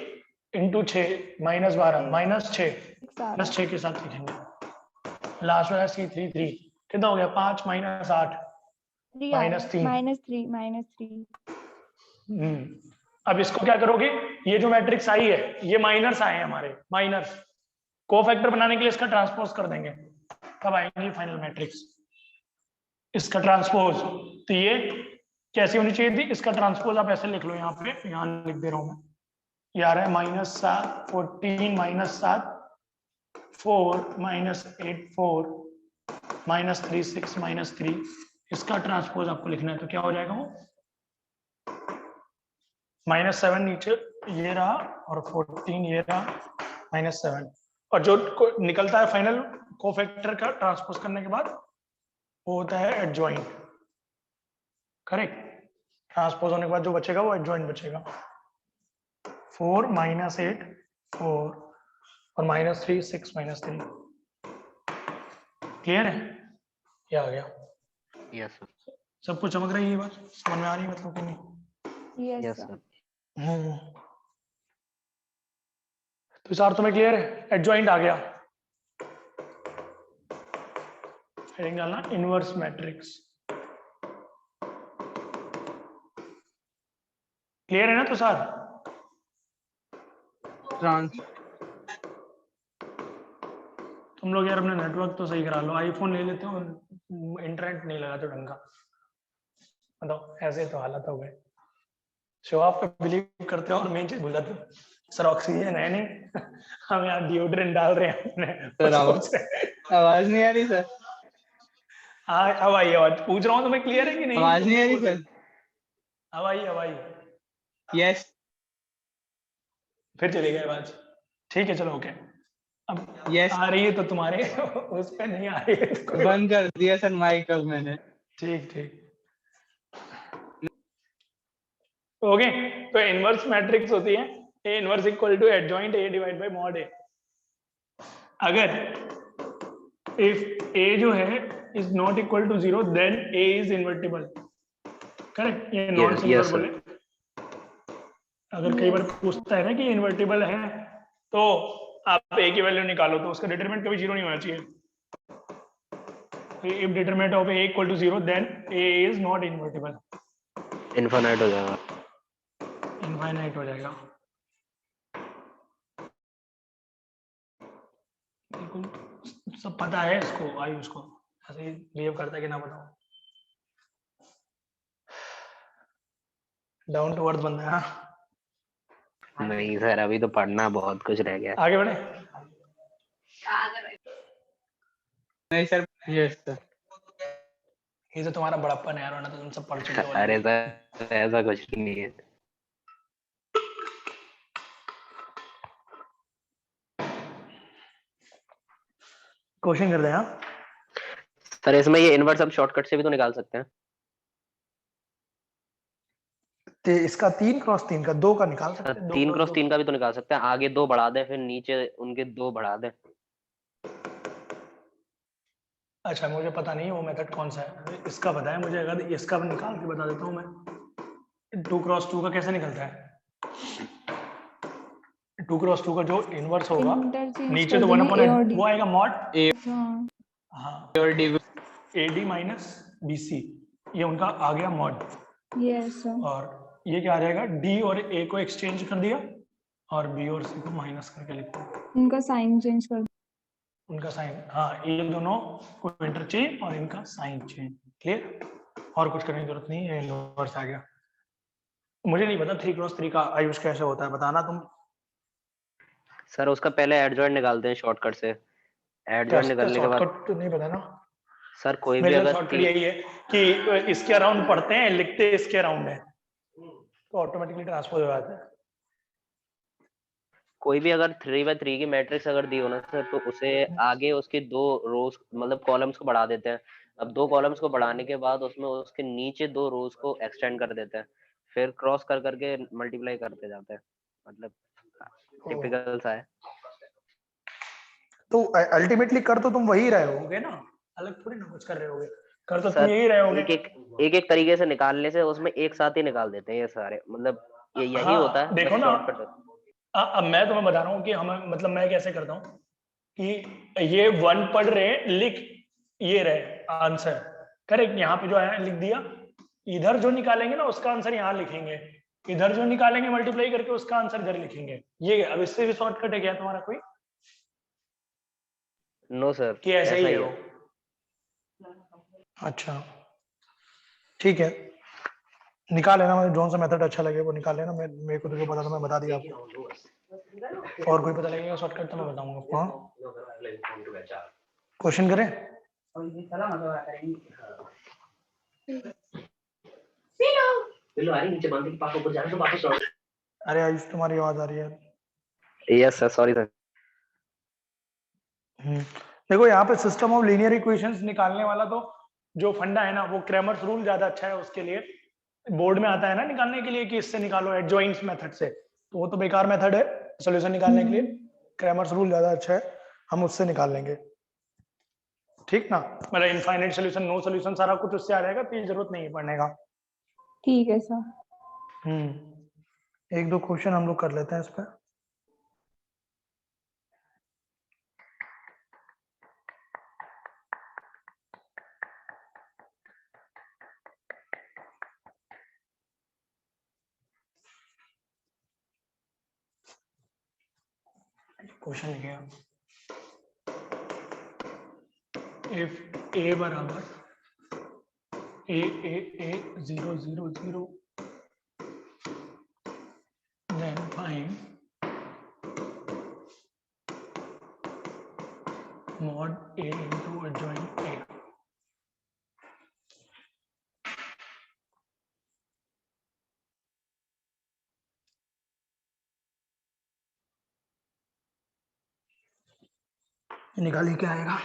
इंटू 6 माइनस 12 माइनस 6 प्लस 6 के साथ लिखेंगे। लास्ट वाला C33 कितना हो गया? 5 माइनस 8 माइनस 3 -3 -3. अब इसको क्या करोगे, ये जो मैट्रिक्स आई है ये माइनर्स आए हैं हमारे, माइनर्स कोफैक्टर बनाने के लिए इसका ट्रांसपोज कर देंगे, तब आएंगे फाइनल मैट्रिक्स। इसका ट्रांसपोज तो ये कैसी होनी चाहिए थी, इसका ट्रांसपोज आप ऐसे लिख लो, यहाँ पे यहाँ लिख दे रहा हूं मैं, ये आ रहा है -7 14 -7 4 -8 4 -3 6 -3, इसका ट्रांसपोज आपको लिखना है, तो क्या हो जाएगा वो -7 नीचे ये रहा और 14 ये रहा -7, और जो निकलता है फाइनल कोफैक्टर का ट्रांसपोज करने के बाद वो होता है एडजॉइंट, करेक्ट। ट्रांसपोज होने के बाद जो बचेगा वो एडजॉइंट बचेगा, 4 -8 4 और -3 6 -3, क्लियर है, ये आ गया। यस सर, सब कुछ चमक रही है, ये बात समझ में आ रही है मतलब कि नहीं? Yes, yes sir. सर। तो सर तुम्हें क्लियर है, एडजॉइंट आ गया, हेडिंग डालना इनवर्स मैट्रिक्स, क्लियर है ना? तो सर ट्रांस तुम लोग यार अपना नेटवर्क तो सही करा लो, आईफोन ले लेते हो इंटरनेट नहीं लगा तो ढंग का, बताओ ऐसे तो हालत हो गए, शो आप पे बिलीव करते हो और मेन चीज भूल जाते हो, सर ऑक्सीजन है नहीं हम यहाँ डिओड्रेंट डाल रहे हैं सर आवाज नहीं आ रही सर, अब आई आवाज, पूछ रहा हूँ तुम्हें क्लियर है कि नहीं? आवाज नहीं आ रही सर। अब आई यस फिर चली गई आवाज, ठीक है चलो ओके, अब यस आ रही है तो तुम्हारे उस पे नहीं आ रही है तो कोई बंद कर दिया सर माइक अब मैंने। ठीक ओके। तो इनवर्स मैट्रिक्स होती है A inverse equal to adjoint A divide by mod A। अगर इफ A जो है is not equal to 0 then A is invertible, correct, ये नॉन Yes, सिंगुलर yes, बोले। अगर कई बार पूछता है ना कि इन्वर्टिबल है तो आप A की वैल्यू निकालो, तो उसका डिटरमिनेंट कभी 0 नहीं होना चाहिए। If determinant of A equal to 0 then A is not invertible, infinite हो जाएगा। इनफाइनाइट हो जाएगा, बिल्कुल सब पता है इसको, आयुष को ऐसे ही बिहेव करता है कि ना बताओ, डाउन टू अर्थ बंदा है ना। नहीं सर, अभी तो पढ़ना बहुत कुछ रह गया। आगे बढ़े, नहीं सर, यस सर। ये तो तुम्हारा बड़प्पन है यार, वरना तो तुम सब पढ़ चुके हो। अरे सर ऐसा कुछ नहीं है। क्वेश्चन कर दे। हाँ सर इसमें ये इनवर्स अब शॉर्टकट से भी तो निकाल सकते हैं। तो इसका 3 क्रॉस 3 का 2 का निकाल सकते हैं, 3 क्रॉस 3 का भी तो निकाल सकते हैं, आगे 2 बढ़ा दें फिर नीचे उनके 2 बढ़ा दें। अच्छा मुझे पता नहीं वो मेथड कौन सा है, इसका पता है मुझे, अगर इसका भी निकाल के बता देता हूँ मैं। 2 क्रॉस 2 का कैसे निकलता है? 2 क्रॉस 2 का जो इनवर्स होगा नीचे तो 1/, वो आएगा मॉड ए हाँ और डी AD माइनस BC, ये उनका आ गया मॉड। Yes, sir. और ये क्या आ जाएगा, D और A को एक्सचेंज कर दिया और B और C को माइनस करके लिखा, उनका साइन चेंज कर उनका साइन, हाँ ये दोनों को इंटरचेंज और इनका साइन चेंज, क्लियर, और कुछ करने की जरूरत नहीं है, इनवर्स आ गया। मुझे नहीं पता 3 क्रॉस 3 का आयुष कैसे होता है, बताना तुम। सर उसका पहले एडजॉइंट निकालते हैं शॉर्टकट से, एडजॉइंट निकालने के बाद शॉर्टकट तो नहीं पता ना, सर कोई भी मेरे अगर शॉर्टकट यही है कि इसके अराउंड पढ़ते हैं, लिखते इसके अराउंड है तो ऑटोमेटिकली ट्रांसपोज हो जाता है। कोई भी अगर 3/3 की मैट्रिक्स अगर दी हो ना सर, तो उसे आगे उसके 2 रोज मतलब कॉलम्स को बढ़ा देते हैं। अब 2 कॉलम्स को बढ़ाने के बाद उसमें उसके नीचे 2 रोज को एक्सटेंड कर देते हैं, फिर क्रॉस कर करके मल्टीप्लाई करते जाते हैं, मतलब टिपिकल सा है। तो अल्टीमेटली कर तो तुम वही रहे होगे ना, अलग थोड़ी ना कुछ कर रहे होगे, कर तो तुम सर यही रहे होगे। एक तरीके से निकालने से उसमें एक साथ ही निकाल देते हैं ये सारे, मतलब ये यही हाँ, होता है। देखो ना, शॉर्टकट अब मैं तुम्हें बता रहा हूँ कि हमें, मतलब मैं कैसे करता हूँ कि ये 1 पढ़ रहे लिख ये रहे आंसर, करेक्ट, यहाँ पे जो है लिख दिया, इधर जो निकालेंगे ना उसका आंसर यहाँ लिखेंगे, इधर जो निकालेंगे मल्टीप्लाई करके उसका आंसर इधर लिखेंगे। ये अब इससे भी शॉर्टकट है क्या तुम्हारा कोई नो सर, कि ऐसा ही है वो? अच्छा ठीक है, निकाल लेना, मुझे जोन सा मेथड अच्छा लगे वो निकाल लेना। मैं मेरे को तो जो पता था मैं बता दिया आपको, और कोई पता लगेगा शॉर्टकट तो मैं बताऊंगा आपको। क्वेश्चन करें? अरे आयुष तुम्हारी आवाज आ रही है। Yes sir, sorry sir. देखो यहाँ पे सिस्टम ऑफ लीनियर इक्वेशंस निकालने वाला तो जो फंडा है ना वो क्रैमर्स रूल ज्यादा अच्छा है उसके लिए। बोर्ड में आता है ना निकालने के लिए कि इससे निकालो एडजॉइंट्स मेथड से, तो वो तो बेकार मेथड है सॉल्यूशन निकालने के लिए। क्रैमर्स रूल ज्यादा अच्छा है, हम उससे निकाल लेंगे, ठीक ना? मतलब इनफाइनाइट सॉल्यूशन, नो सॉल्यूशन, सारा कुछ उससे आ जाएगा, तो ये जरूरत नहीं है पढ़ने का। ठीक है सर। एक दो क्वेश्चन हम लोग कर लेते हैं इस पर। क्वेश्चन लिखे इफ ए बराबर ए 0 0 0 then find mod a into adjoint a। निकालिए क्या आएगा।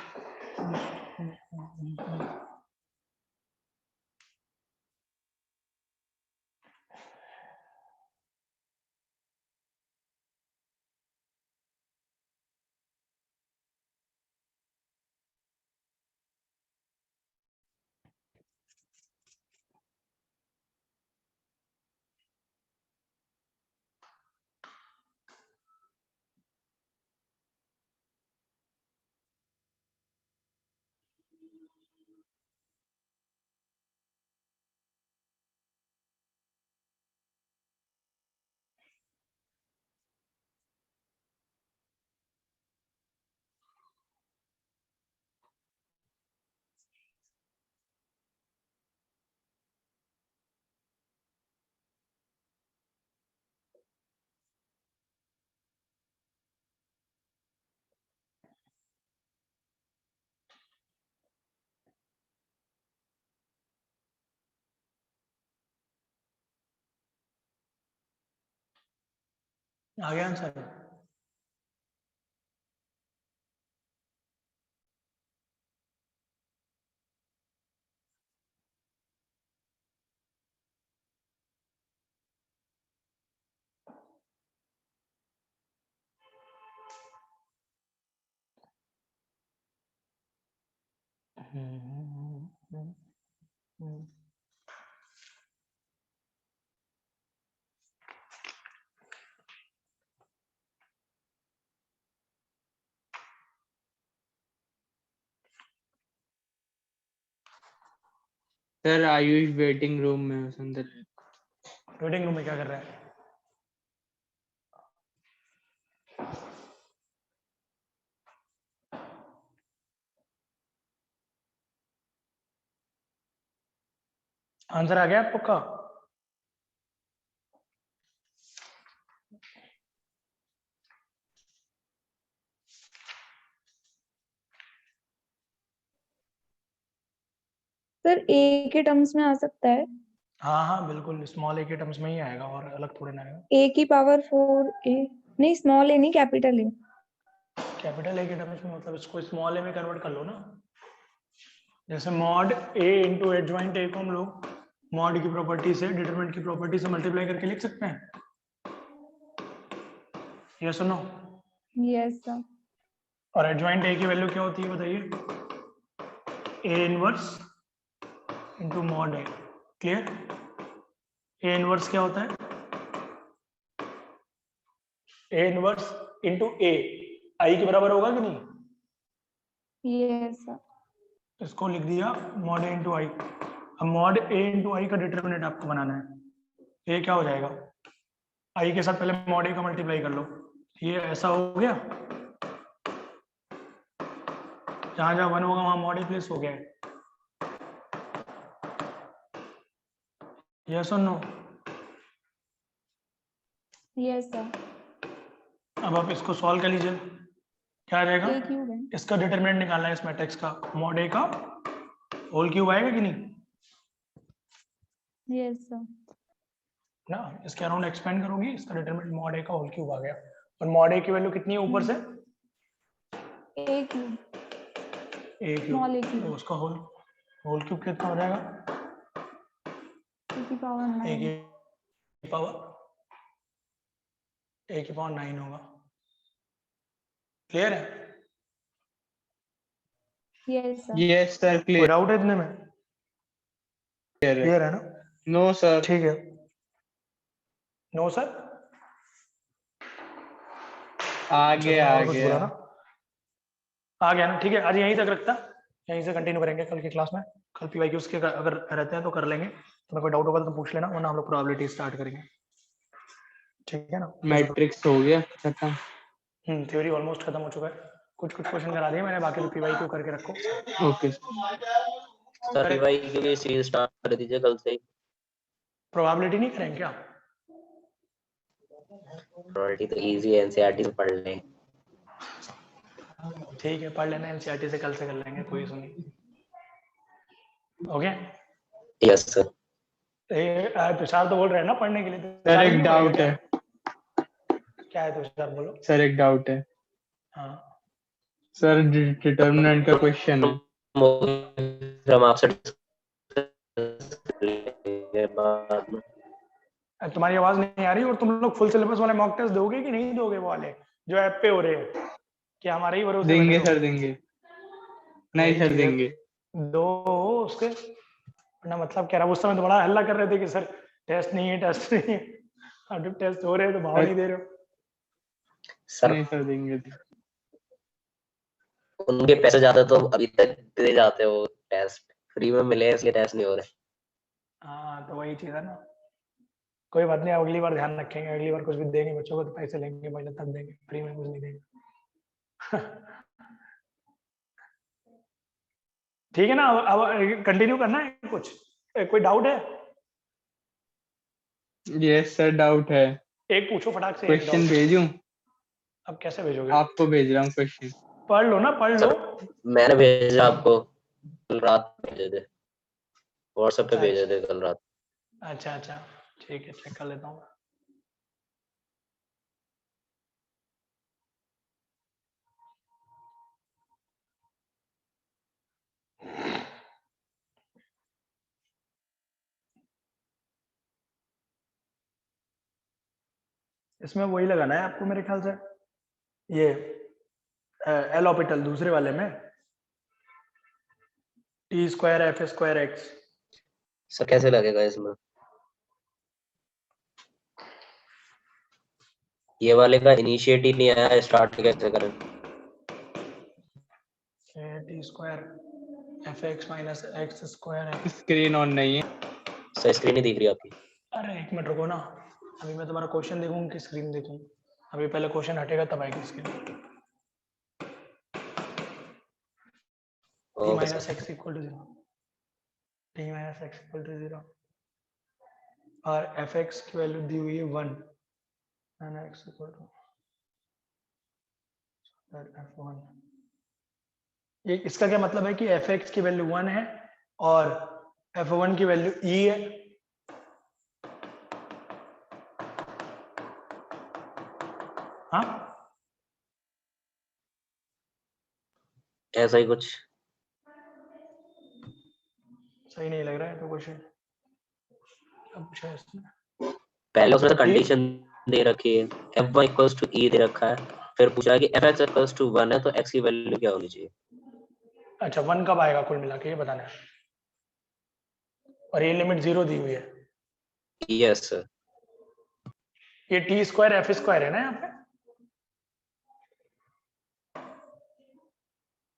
आ गया answer? Sir Ayush waiting room में है अंदर। वेटिंग रूम में क्या कर रहा है? आंसर आ गया आपको का? सर ए के टर्म्स में आ सकता है? हाँ हाँ बिल्कुल, स्मॉल ए के टर्म्स में ही आएगा और अलग थोड़े ना आएगा। ए की पावर 4 ए, नहीं स्मॉल ए नहीं कैपिटल ए। कैपिटल ए के टर्म्स में मतलब इसको स्मॉल ए में कन्वर्ट कर लो ना। जैसे mod A into adjoint A को हम लोग मॉड की प्रॉपर्टी से, डिटरमिनेंट की प्रॉपर्टी से मल्टीप्लाई करके लिख सकते हैं। ये सुनो, यस सर। और एडजॉइंट ए की वैल्यू क्या होती है बताइए? A inverse into mod A. Clear? A inverse क्या होता है? ए इनवर्स इंटू ए आई के बराबर होगा कि नहीं? Yes sir. इसको लिख दिया मॉड ए इंटू आई। अब मॉड ए इंटू आई का डिटरमिनेंट आपको बनाना है। ए क्या हो जाएगा? आई के साथ पहले मॉड ए का मल्टीप्लाई कर लो, ये ऐसा हो गया, जहां जहां 1 होगा वहां मॉड ए प्लेस हो गया है। यस और नो? Yes sir. अब आप इसको सॉल्व कर लीजिए, क्या आ जाएगा? ए क्यूब है। इसका डिटरमिनेंट निकालना है इस मैट्रिक्स का, मॉड ए का होल क्यूब आएगा कि नहीं यस सर। ना? इसके अराउंड एक्सपेंड करोगी, इसका डिटरमिनेंट मॉड ए का होल क्यूब आ गया। और मॉड ए की वैल्यू कितनी है ऊपर से? ए क्यूब, ए स्मॉल ए क्यूब, क्यूब, तो उसका होल क्यूब कितना हो जाएगा? ए की पावर ए 9। की पावर 9 होगा। क्लियर है? Yes sir. यस सर, कोई क्लियर डाउट है इतने में? है। क्लियर है ना? No sir. ठीक है, नो सर, आगे और आ कुछ गया। बोला ना? आ गया ना? ठीक है, आज यहीं तक रखता, यहीं से कंटिन्यू करेंगे कल की क्लास में। कल पीवाईक्यूज के अगर रहते हैं तो कर लेंगे, तो कोई डाउट होगा तो पूछ लेना, वरना हम लोग प्रोबेबिलिटी स्टार्ट करेंगे। ठीक है ना? मैट्रिक्स हो गया खत्म। थ्योरी ऑलमोस्ट खत्म हो चुका है, कुछ क्वेश्चन करा दिए मैंने, बाकी तो पीवाईक्यू करके रखो। ओके सर पीवाईक्यू की सीरीज स्टार्ट कर दीजिए कल से ही। प्रोबेबिलिटी नहीं करेंगे क्या? प्रोबेबिलिटी तो इजी है, एनसीईआरटी से पढ़ लें। ठीक है, पढ़ लेना, एनसीईआरटी से कल से कर लेंगे, कोई इशू नहीं। Okay, yes sir. तुषार तो बोल रहे हैं ना पढ़ने के लिए, सर एक डाउट है। क्या है तुषार, बोलो। सर एक डाउट है हाँ, सर, डिटर्मिनेंट का क्वेश्चन है। हम आपसे बाद में। तुम्हारी आवाज नहीं आ रही, और तुम लोग फुल सिलेबस वाले मॉक टेस्ट दोगे कि नहीं दोगे, वो वाले जो ऐप पे हो रहे हैं, कि हमारे ही भरोसे देंगे बैठे सर, हो? देंगे। नहीं वही सर, चीज़ है। देंगे। दो उसके ना, मतलब कह रहा, उस समय तो बड़ा हल्ला कर रहे थे कि सर टेस्ट नहीं है, टेस्ट नहीं है। अब जब टेस्ट हो रहे हैं तो भाव नहीं दे रहे हो। सर नहीं सर, देंगे। उनके पैसे ज्यादा तो अभी तक दे जाते हो, टेस्ट फ्री में मिले इसलिए टेस्ट नहीं हो रहे। हाँ, तो वही चीज है ना, कोई बात नहीं, अगली बार ध्यान रखेंगे, अगली बार कुछ भी देंगे बच्चों को तो पैसे लेंगे पहले, तब देंगे, फ्री में कुछ नहीं देंगे। ठीक है ना? अब कंटिन्यू करना है कुछ? कोई डाउट है? यस सर, डाउट है। एक पूछो फटाक से। क्वेश्चन भेजूं? अब कैसे भेजोगे? आपको भेज रहा हूँ क्वेश्चन। पढ़ लो ना, पढ़ लो। मैंने भेजा आपको, कल रात भेजे थे, व्हाट्सएप पे भेजे थे कल रात। अच्छा अच्छा, ठीक है, चेक कर लेता हूँ। इसमें वही लगाना है आपको मेरे ख्याल से, ये एल ऑर्बिटल दूसरे वाले में, T square F square x. Sir कैसे लगेगा इसमें? ये वाले का इनिशिएट ही नहीं आया, स्टार्ट कैसे करें? T square F x minus x square. Screen on नहीं है सर स्क्रीन ही दिख रही है आपकी। अरे एक मिनट रुको ना, अभी मैं तुम्हारा क्वेश्चन देखूं कि स्क्रीन देखूं? अभी पहले क्वेश्चन हटेगा तब आएगी screen. T minus x equal to 0, T minus x equal to 0, और एफ एक्स की वैल्यू दी हुई है 1 and x equal to f1। ये इसका क्या मतलब है कि एफ एक्स की वैल्यू 1 है और f1 की वैल्यू e है। हाँ, ऐसा ही कुछ। सही नहीं लग रहा है तो क्वेश्चन। क्या पूछा है इसमें? पहले उसमें कंडीशन दे रखी है, f1 इक्वल्स टू e दे रखा है, फिर पूछा है कि fx इक्वल्स टू 1 है तो x की वैल्यू क्या होनी चाहिए। अच्छा, 1 कब आएगा कुल मिला के, ये बताना है, और ये लिमिट 0 दी हुई है। Yes sir. ये टी स्क्वायर एफ स्क्वायर है ना, यहाँ पे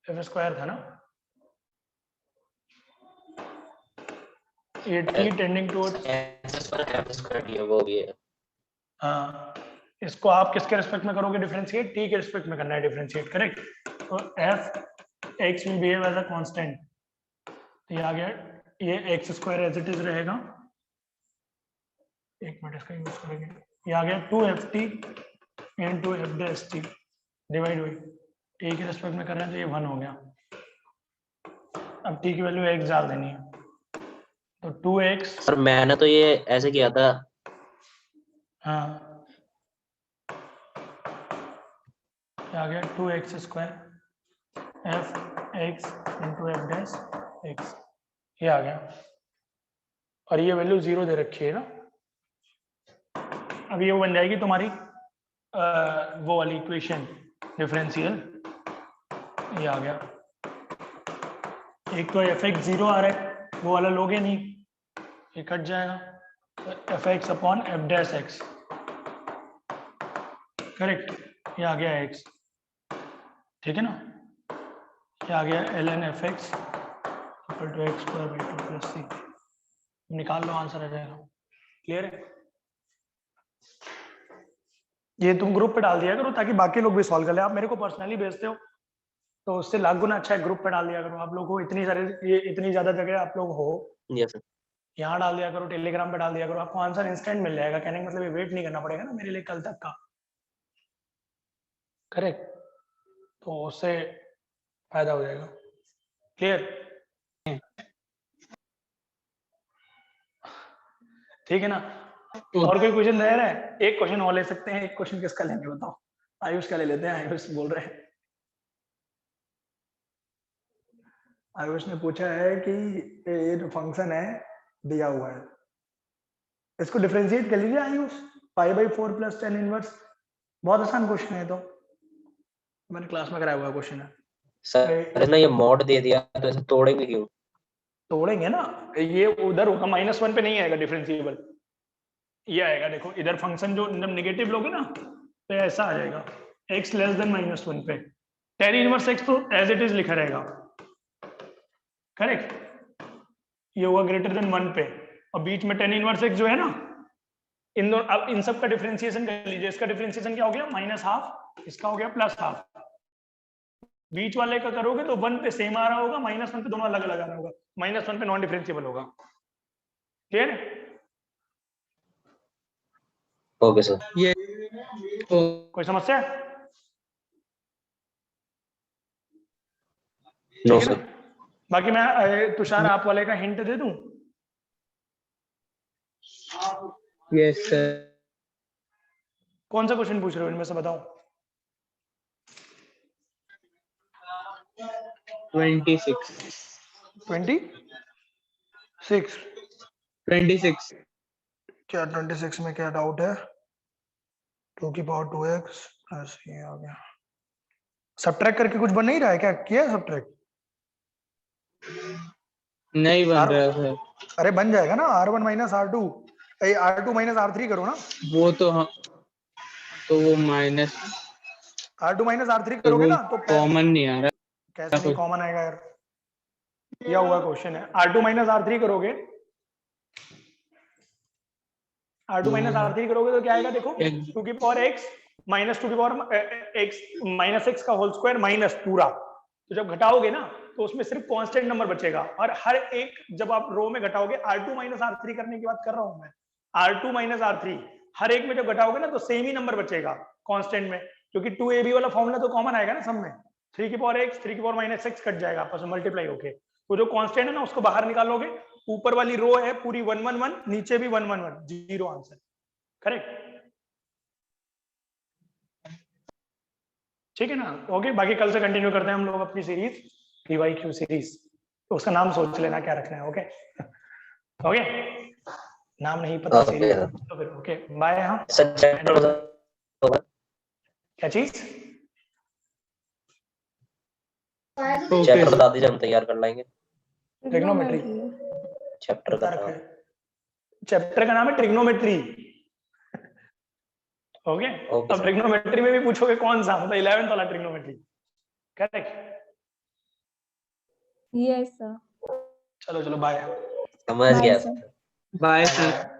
एफ स्क्वायर था ना, ये T tending towards x square f square ये वो भी है। हाँ, इसको आप किसके रिस्पेक्ट में करोगे डिफरेंशिएट? टी के रिस्पेक्ट में करना है डिफरेंशिएट, करेक्ट। तो F x will behave as a constant, ये आ गया, ये x square as it is रहेगा, एक मिनट इसका यूज करेंगे, ये आ गया 2ft into F dash T divide by T के रिस्पेक्ट में कर रहे हैं तो ये 1 हो गया। अब टी की वैल्यू x डाल देनी है, तो 2x, सर मैंने तो ये ऐसे किया था, हाँ क्या आ गया 2x square F x into F dash x, ये आ गया, और ये वैल्यू 0 दे रखी है ना। अब ये बन जाएगी तुम्हारी वो वाली इक्वेशन डिफरेंशियल, ये आ गया। एक तो एफ एक्स 0 आ रहा है, वो वाला लोगे नहीं, ये कट जाएगा, तो F x upon F dash x, correct, ये आ गया एक्स, ठीक है ना, ये आ गया ln f x equal to x square by 2 plus c, निकाल लो आंसर आ जाएगा। क्लियर है? ये तुम ग्रुप पे डाल दिया करो ताकि बाकी लोग भी सॉल्व कर ले। आप मेरे को पर्सनली भेजते हो तो उससे लाख गुना अच्छा है ग्रुप पे डाल दिया करो। आप लोग को इतनी सारे, ये इतनी ज्यादा जगह आप लोग हो, यस सर, यहाँ डाल दिया करो, टेलीग्राम पे डाल दिया करो, आपको आंसर इंस्टेंट मिल जाएगा। कहने का मतलब ये वेट नहीं करना पड़ेगा ना मेरे लिए कल तक का, करेक्ट, तो उससे फायदा हो जाएगा। क्लियर? ठीक है ना? और कोई क्वेश्चन रह रहा है? एक क्वेश्चन और ले सकते हैं। एक क्वेश्चन किसका लेंगे बताओ? आयुष का ले लेते हैं। आयुष बोल रहे हैं, आयुष ने पूछा है कि ये जो फंक्शन है दिया हुआ है, इसको डिफरेंशिएट कर लीजिए आयुष, π/4 प्लस tan इनवर्स। बहुत आसान क्वेश्चन है, तो मैंने क्लास में कराया हुआ क्वेश्चन है। सर ने ये मॉड दे दिया तो ऐसे तोड़ेंगे क्यों? तोड़ेंगे ना, ये उधर होगा -1 पे नहीं आएगा डिफरेंशिएबल, ये आएगा, देखो इधर फंक्शन जो जब नेगेटिव लोगे ना तो ऐसा आ जाएगा, x लेस देन -1 पे tan इनवर्स x तो एज इट इज लिखा रहेगा, करेक्ट, ये होगा ग्रेटर देन 1 पे, और बीच में tan इनवर्स x जो है ना, इन दोनों, अब इन सब का डिफरेंशिएशन कर लीजिए। इसका डिफरेंशिएशन क्या हो गया? -½ इसका हो गया +½ बीच वाले का करोगे तो 1 पे सेम आ रहा होगा, -1 पे दोनों अलग अलग आ रहा होगा, -1 पे नॉन डिफरेंशिएबल होगा। क्लियर? ओके सर, ये तो कोई समस्या है? नो ठीक है सर, ना? बाकी मैं तुषार आप वाले का हिंट दे दूं? यस सर, कौन सा क्वेश्चन पूछ रहे हो इनमें से बताओ? 26 26 क्या 26 में क्या डाउट है? 2 की पावर 2x प्लस ये आ गया। सबट्रैक्ट करके कुछ बन नहीं रहा है क्या? किया सबट्रैक्ट? नहीं बन रहा सर, अरे बन जाएगा ना, R1 minus R2, R2 minus R3 करो ना, वो तो हम तो वो माइनस R2 माइनस R3 तो करोगे वो ना तो कॉमन नहीं आ रहा। कैसे नहीं कॉमन आएगा यार? यह हुआ क्वेश्चन है, R2 माइनस R3 करोगे, R2 माइनस R3 करोगे तो क्या आएगा देखो, 2 की पावर x माइनस 2 की पावर x माइनस x का होल स्क्वायर माइनस पूरा, तो जब घटाओगे ना तो उसमें सिर्फ कांस्टेंट नंबर बचेगा, और हर एक जब आप रो में घटाओगे, R2 माइनस R3 करने की बात कर रहा हूं मैं, R2 माइनस R3 हर एक में जब घटाओगे ना तो सेम ही नंबर बचेगा कांस्टेंट में, क्योंकि 2ab वाला फॉर्मूला तो कॉमन आएगा ना सब में, 3 की पावर x 3 की पावर माइनस x कट जाएगा आपस में मल्टीप्लाई होके, तो जो कांस्टेंट है ना उसको बाहर निकालोगे, ऊपर वाली रो है पूरी 1 1 1, नीचे भी 1 1 1, 0 आंसर, करेक्ट? ठीक है ना? ओके, बाकी कल से कंटिन्यू करते हैं हम लोग अपनी सीरीज PYQ सीरीज, तो उसका नाम सोच लेना क्या रखना है। ओके ओके, नाम नहीं पता ओके सीरीज सर। तो फिर ओके बाय। हाँ सर चैप्टर होगा, क्या चीज? चैप्टर बता दीजिए, हम तैयार कर लेंगे। ट्रिग्नोमेट्री चैप्टर का बता रखा नाम, है, चैप्टर का नाम है ट्रिग्नोमेट्री। ओके, अब ट्रिग्नोमेट्री में भी पूछोगे कौन सा, मतलब 11th वाला ट्रिग्नोमेट्री, करेक्ट? Yes, sir. चलो चलो बाय। समझ गया Bye, sir. Bye sir.